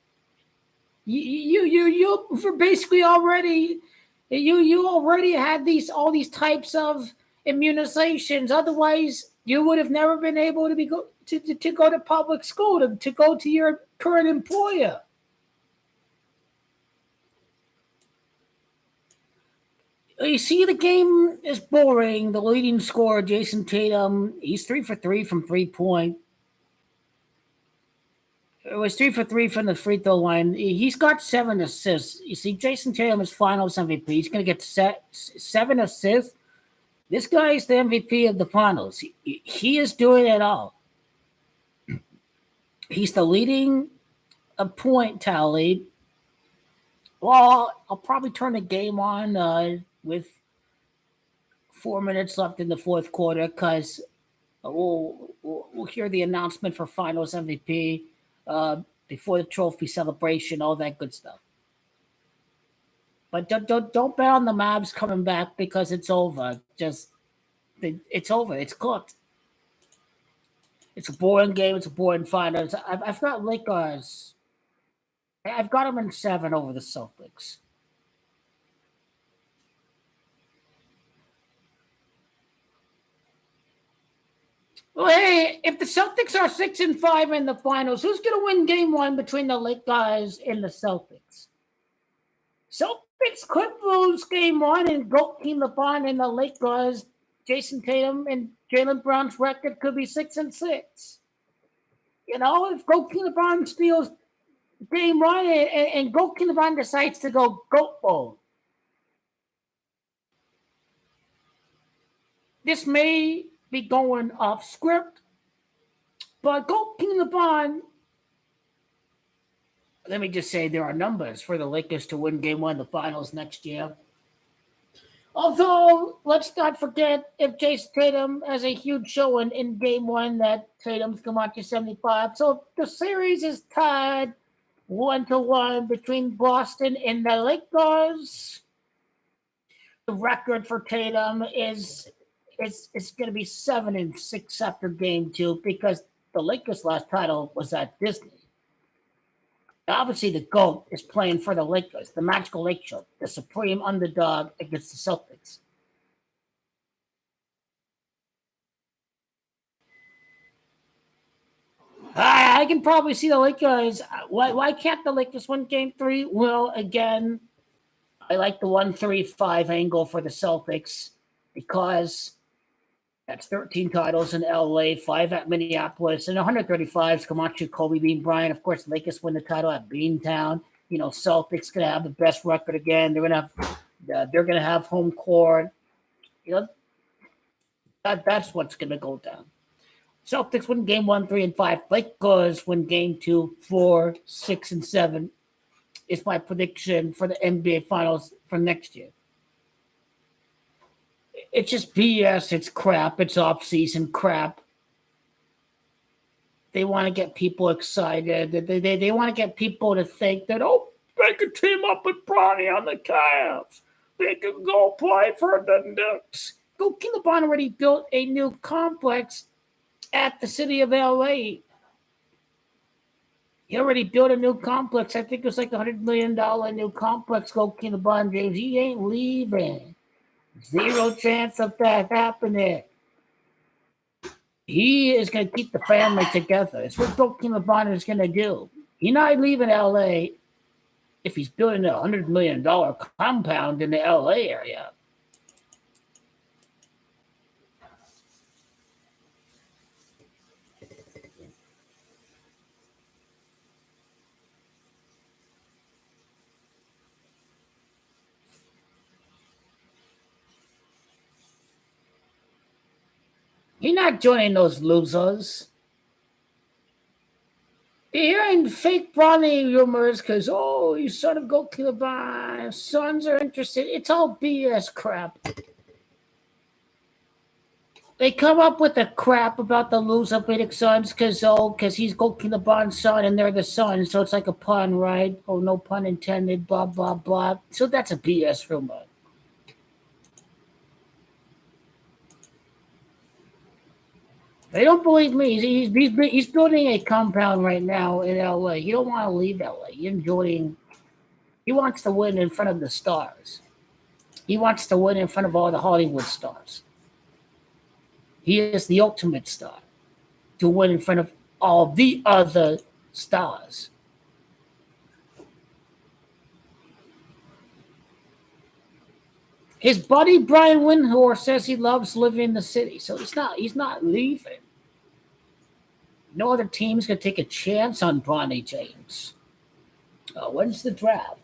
You were basically already you already had all these types of immunizations. Otherwise, you would have never been able to go to public school, to go to your current employer. You see, the game is boring. The leading scorer, Jason Tatum, he's 3 for 3 from 3-point. It was 3 for 3 from the free throw line. He's got 7 assists. You see, Jason Tatum is Finals MVP. He's going to get 7 assists. This guy is the MVP of the Finals. He is doing it all. He's the leading point tally. Well, I'll probably turn the game on with 4 minutes left in the fourth quarter because we'll hear the announcement for Finals MVP before the trophy celebration, all that good stuff. But don't bet on the Mavs coming back because it's over. It's over. It's cooked. It's a boring game. It's a boring Finals. I've got LAKERS. I've got them in 7 over the Celtics. Well, hey, if the Celtics are 6-5 in the Finals, who's going to win Game 1 between the LAKERS and the Celtics? Celtics could lose Game 1 and go Team LeBron and the LAKERS. Jason Tatum and Jaylen Brown's record could be 6-6. You know, if Goalkeeper LeBron steals Game 1 and Goalkeeper LeBron decides to go goat mode, this may be going off script, but Goalkeeper LeBron, let me just say there are numbers for the Lakers to win Game 1 of the Finals next year. Although, let's not forget, if Jason Tatum has a huge showing in Game 1, that Tatum's come out to 75. So the series is tied 1-1 between Boston and the Lakers. The record for Tatum is going to be 7-6 after Game 2 because the Lakers' last title was at Disney. Obviously, the GOAT is playing for the Lakers, the Magical Lake Show, the supreme underdog against the Celtics. I can probably see the Lakers. Why can't the Lakers win Game 3? Well, again, I like the 1-3-5 angle for the Celtics because that's 13 titles in LA, 5 at Minneapolis, and 135's Camacho, Kobe, Bean Bryant. Of course, Lakers win the title at Beantown. You know, Celtics gonna have the best record again. They're gonna have home court. You know, that's what's gonna go down. Celtics win Game 1, 3, and 5. Lakers win Game 2, 4, 6, and 7. Is my prediction for the NBA Finals for next year. It's just BS. It's crap. It's off-season crap. They want to get people excited. They want to get people to think that, oh, they could team up with Bronny on the Cavs. They could go play for the Knicks. Goalkeeper LeBron already built a new complex at the city of LA. He already built a new complex. I think it was like $100 million new complex. Goalkeeper LeBron James. He ain't leaving. Zero chance of that happening. He is going to keep the family together. It's what Goalkeeper LeBron is going to do. He's not leaving LA if he's building a $100 million compound in the LA area. He's not joining those losers. You're hearing fake Bronny rumors because, oh, you son of Goalkeeper LeBron, sons are interested. It's all BS crap. They come up with the crap about the loser Phoenix Suns because he's Goalkeeper LeBron's son and they're the Suns, so it's like a pun, right? Oh, no pun intended, blah, blah, blah. So that's a BS rumor. They don't believe me. He's building a compound right now in LA. He don't want to leave LA. He wants to win in front of the stars. He wants to win in front of all the Hollywood stars. He is the ultimate star to win in front of all the other stars. His buddy Brian Windhorst says he loves living in the city, so he's not leaving. No other team's gonna take a chance on Bronny James. When's the draft?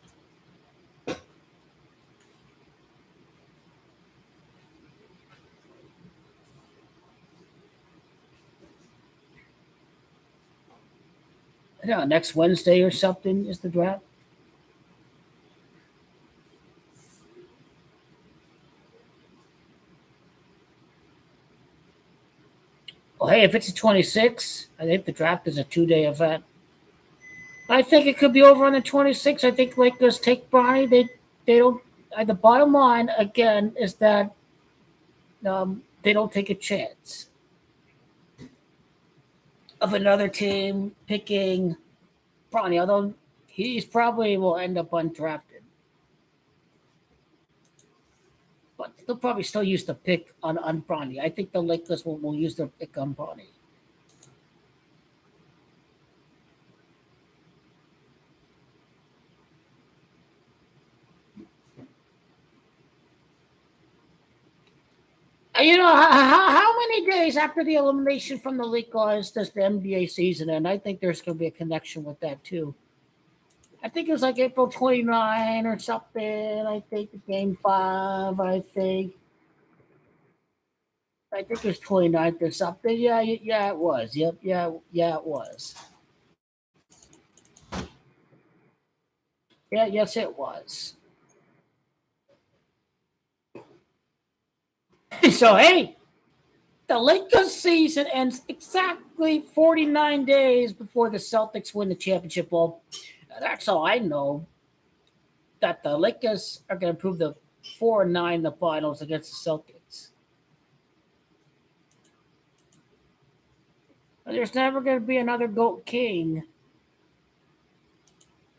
I don't know, next Wednesday or something is the draft. Well, hey, if it's a 26, I think the draft is a 2-day event. I think it could be over on the 26th. I think Lakers take Bronny. They don't. The bottom line again is that they don't take a chance of another team picking Bronny, although he's probably will end up undrafted. But they'll probably still use the pick on Bronny. I think the Lakers will use their pick on Bronny. You know, how many days after the elimination from the Lakers does the NBA season end? I think there's going to be a connection with that, too. I think it was like April 29 or something. I think game 5, I think it was 29th or something. Yeah, it was. Yep, yeah, it was. Yeah, yes, it was. So, hey, the Lakers season ends exactly 49 days before the Celtics win the championship. Well, that's all I know. That the Lakers are going to prove the 4-9 in the finals against the Celtics. But there's never going to be another GOAT King.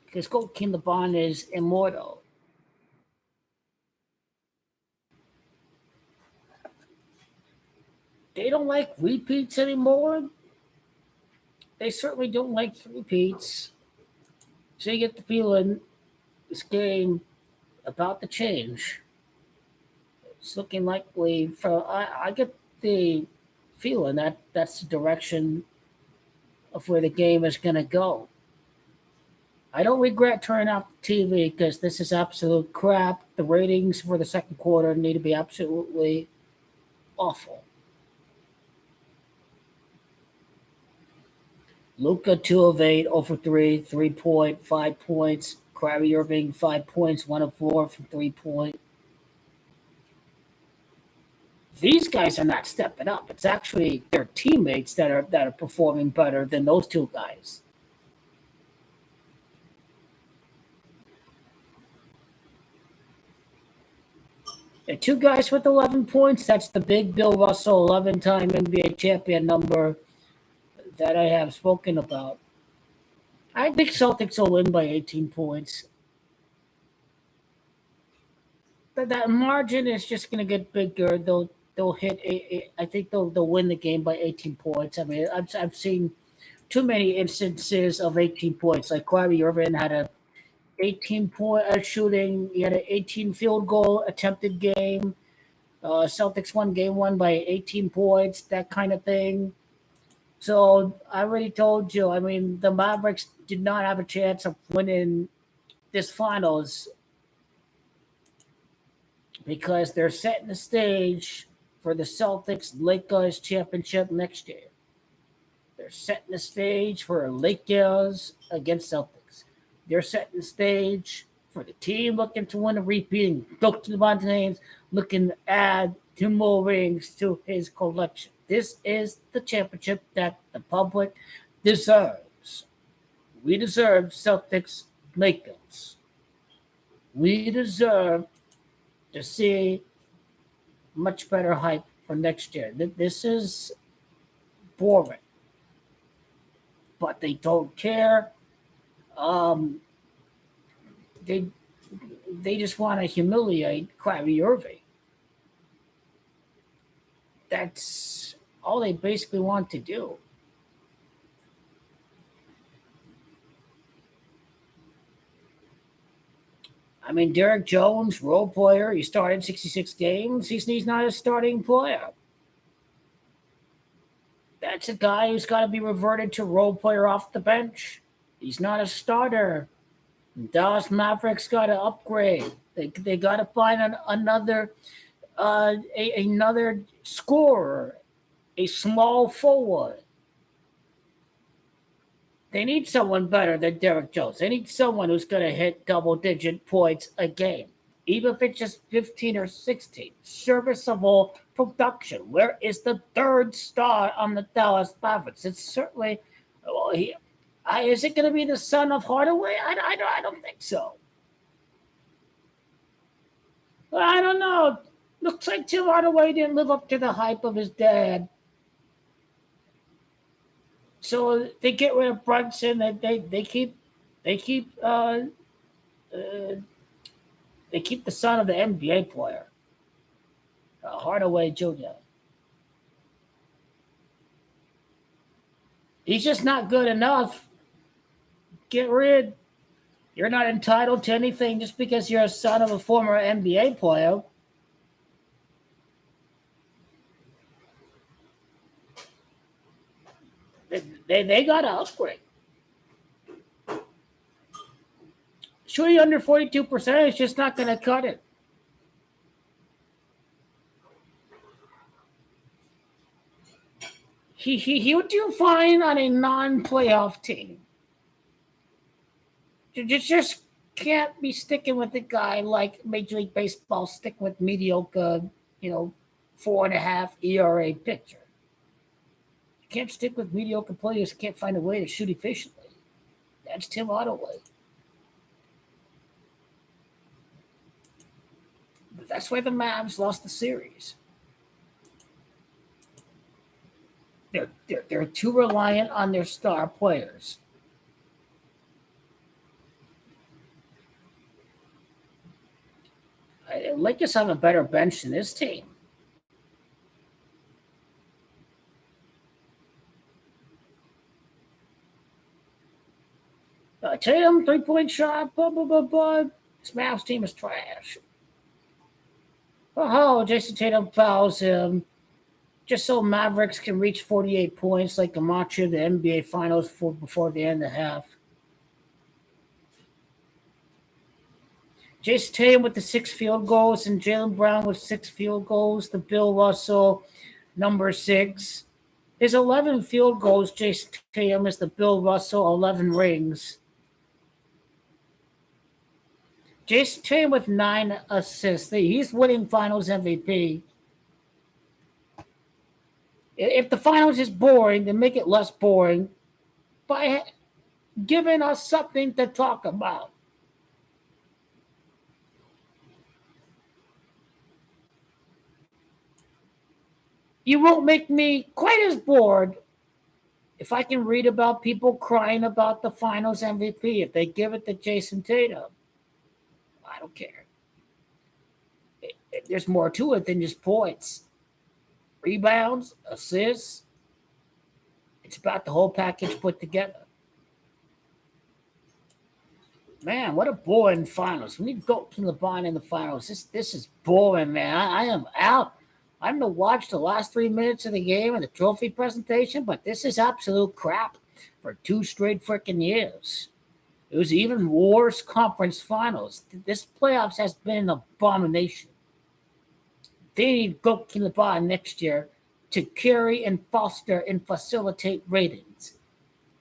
Because GOAT King LeBron is immortal. They don't like repeats anymore. They certainly don't like repeats. So you get the feeling this game about to change. It's looking likely I get the feeling that that's the direction of where the game is going to go. I don't regret turning off the TV because this is absolute crap. The ratings for the second quarter need to be absolutely awful. Luka 2 of 8, 0 for 3, 3-point, 5 points. Kyrie Irving 5 points, 1 of 4 from 3-point. These guys are not stepping up. It's actually their teammates that are performing better than those two guys. The two guys with 11 points, that's the big Bill Russell 11-time NBA champion number that I have spoken about. I think Celtics will win by 18 points. That margin is just going to get bigger. They'll hit. I think they'll win the game by 18 points. I mean, I've seen too many instances of 18 points. Like Kyrie Irving had a 18-point shooting. He had an 18 field goal attempted game. Celtics won game 1 by 18 points. That kind of thing. So I already told you. I mean, the Mavericks did not have a chance of winning this finals because they're setting the stage for the Celtics Lakers championship next year. They're setting the stage for Lakers against Celtics. They're setting the stage for the team looking to win a repeat. Look to LeBron James looking to add 2 more rings to his collection. This is the championship that the public deserves. We deserve Celtics Lakers. We deserve to see much better hype for next year. This is boring, but they don't care. They just want to humiliate Kyrie Irving. That's all they basically want to do. I mean, Derek Jones, role player, he started 66 games. He's not a starting player. That's a guy who's got to be reverted to role player off the bench. He's not a starter. Dallas Mavericks got to upgrade. They got to find another another scorer, a small forward. They need someone better than Derek Jones. They need someone who's going to hit double-digit points a game, even if it's just 15 or 16. Serviceable production. Where is the third star on the Dallas Mavericks? It's certainly, well, is it going to be the son of Hardaway? I don't think so. I don't know. Looks like Tim Hardaway didn't live up to the hype of his dad. So they get rid of Brunson. They keep the son of the NBA player, Hardaway Jr. He's just not good enough. Get rid. You're not entitled to anything just because you're a son of a former NBA player. They got to upgrade. Shooting under 42% is just not going to cut it. He would do fine on a non-playoff team. You just can't be sticking with a guy like Major League Baseball sticking with mediocre, 4.5 ERA pitcher. Can't stick with mediocre players. Can't find a way to shoot efficiently. That's Tim Hardaway. But that's why the Mavs lost the series. They're too reliant on their star players. Lakers have a better bench than this team. Tatum, 3-point shot, blah, blah, blah, blah. This Mavs team is trash. Oh, Jason Tatum fouls him just so Mavericks can reach 48 points like a mantra of the NBA Finals before the end of the half. Jason Tatum with the 6 field goals and Jaylen Brown with 6 field goals. The Bill Russell, number 6. His 11 field goals, Jason Tatum, is the Bill Russell 11 rings. Jason Tatum with 9 assists. He's winning Finals MVP. If the Finals is boring, then make it less boring by giving us something to talk about. You won't make me quite as bored if I can read about people crying about the Finals MVP if they give it to Jason Tatum. I don't care. There's more to it than just points. Rebounds, assists. It's about the whole package put together. Man, what a boring Finals. We need to go to LeBron in the Finals. This is boring, man. I am out. I'm going to watch the last 3 minutes of the game and the trophy presentation, but this is absolute crap for 2 straight freaking years. It was even worse conference finals. This playoffs has been an abomination. They need Goki LeBron next year to carry and foster and facilitate ratings.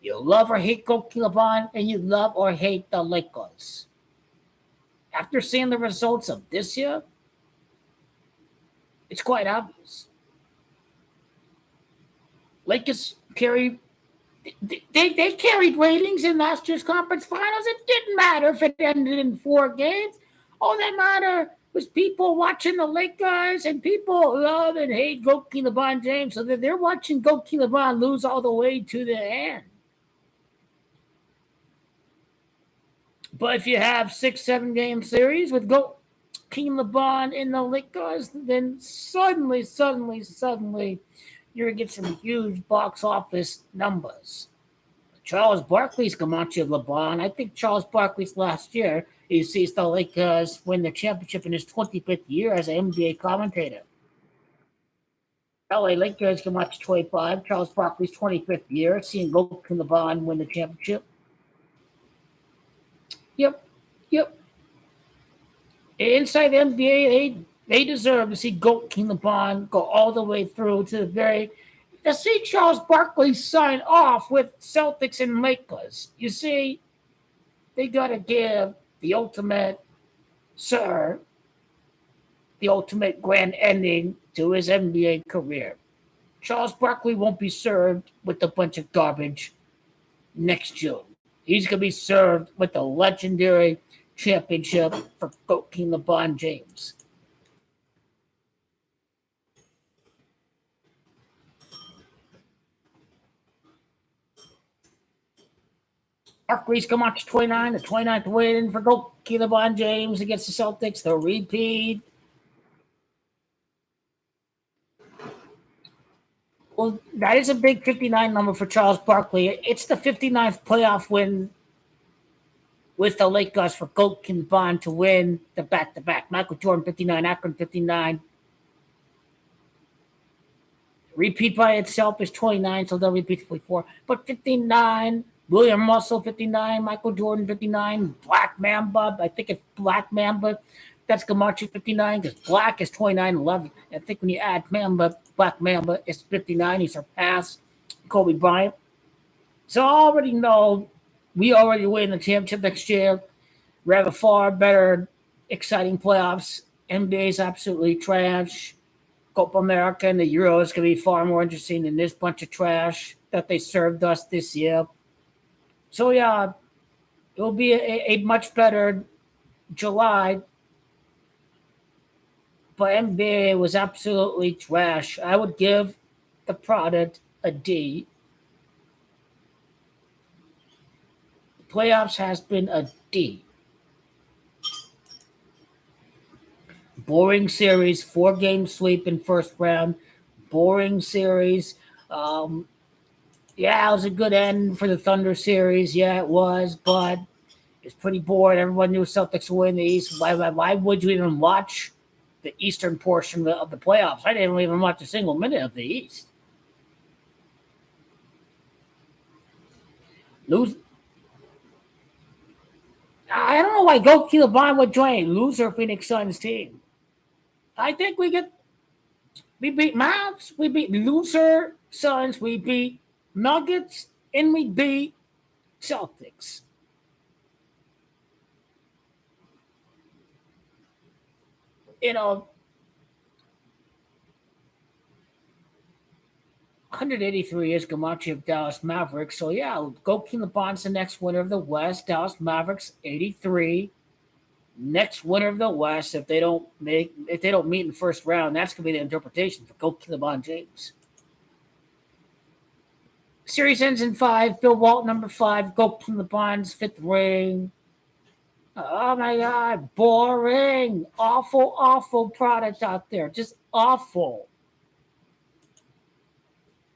You love or hate Goki LeBron, and you love or hate the Lakers. After seeing the results of this year, it's quite obvious. Lakers carry. They carried ratings in last year's conference finals. It didn't matter if it ended in 4 games. All that mattered was people watching the Lakers, and people love and hate Goki LeBron James, so that they're watching Goki LeBron lose all the way to the end. But if you have 6-7 game series with King LeBron in the Lakers, then suddenly, you're going to get some huge box office numbers. Charles Barkley's come out of LeBron. I think Charles Barkley's last year, he sees the Lakers win the championship in his 25th year as an NBA commentator. LA Lakers come out to 25. Charles Barkley's 25th year, seeing Goku and LeBron win the championship. Yep. Inside the NBA, they deserve to see Goku and LeBron go all the way through to the very. To see Charles Barkley sign off with Celtics and Lakers. You see, they got to give the ultimate grand ending to his NBA career. Charles Barkley won't be served with a bunch of garbage next June. He's going to be served with the legendary championship for Goku LeBron James. Barkley's come out to 29, the 29th win for Goku LeBron James against the Celtics, the repeat. Well, that is a big 59 number for Charles Barkley. It's the 59th playoff win with the Lakers for Goku LeBron to win the back-to-back. Michael Jordan 59, Akron 59. Repeat by itself is 29, so they'll repeat 44. But 59, William Russell 59, Michael Jordan 59, Black Mamba, I think it's Black Mamba. That's Gamache 59 because Black is 29-11. I think when you add Black Mamba, it's 59. He surpassed Kobe Bryant. So I already know we already win the championship next year. We have a far better, exciting playoffs. NBA is absolutely trash. Copa America and the Euro is going to be far more interesting than this bunch of trash that they served us this year. So, yeah, it'll be a much better July. But NBA was absolutely trash. I would give the product a D. The playoffs has been a D. Boring series, 4-game sweep in first round. Boring series. Yeah, it was a good end for the Thunder series. Yeah, it was, but it's pretty boring. Everyone knew Celtics would win the East. Why would you even watch the Eastern portion of the playoffs? I didn't even watch a single minute of the East. I don't know why Goku LeBron would join a loser Phoenix Suns team. I think we beat Mavs, we beat loser Suns, we beat Nuggets, and we beat Celtics. You know, 183 is Gamache of Dallas Mavericks. So yeah, Goku LeBron's the next winner of the West. Dallas Mavericks 83. Next winner of the West. If they don't meet in the first round, that's gonna be the interpretation for Goku LeBron James. Series ends in 5. Bill Walton number 5. Goku LeBron's 5th ring. Oh my God, boring. Awful product out there. Just awful.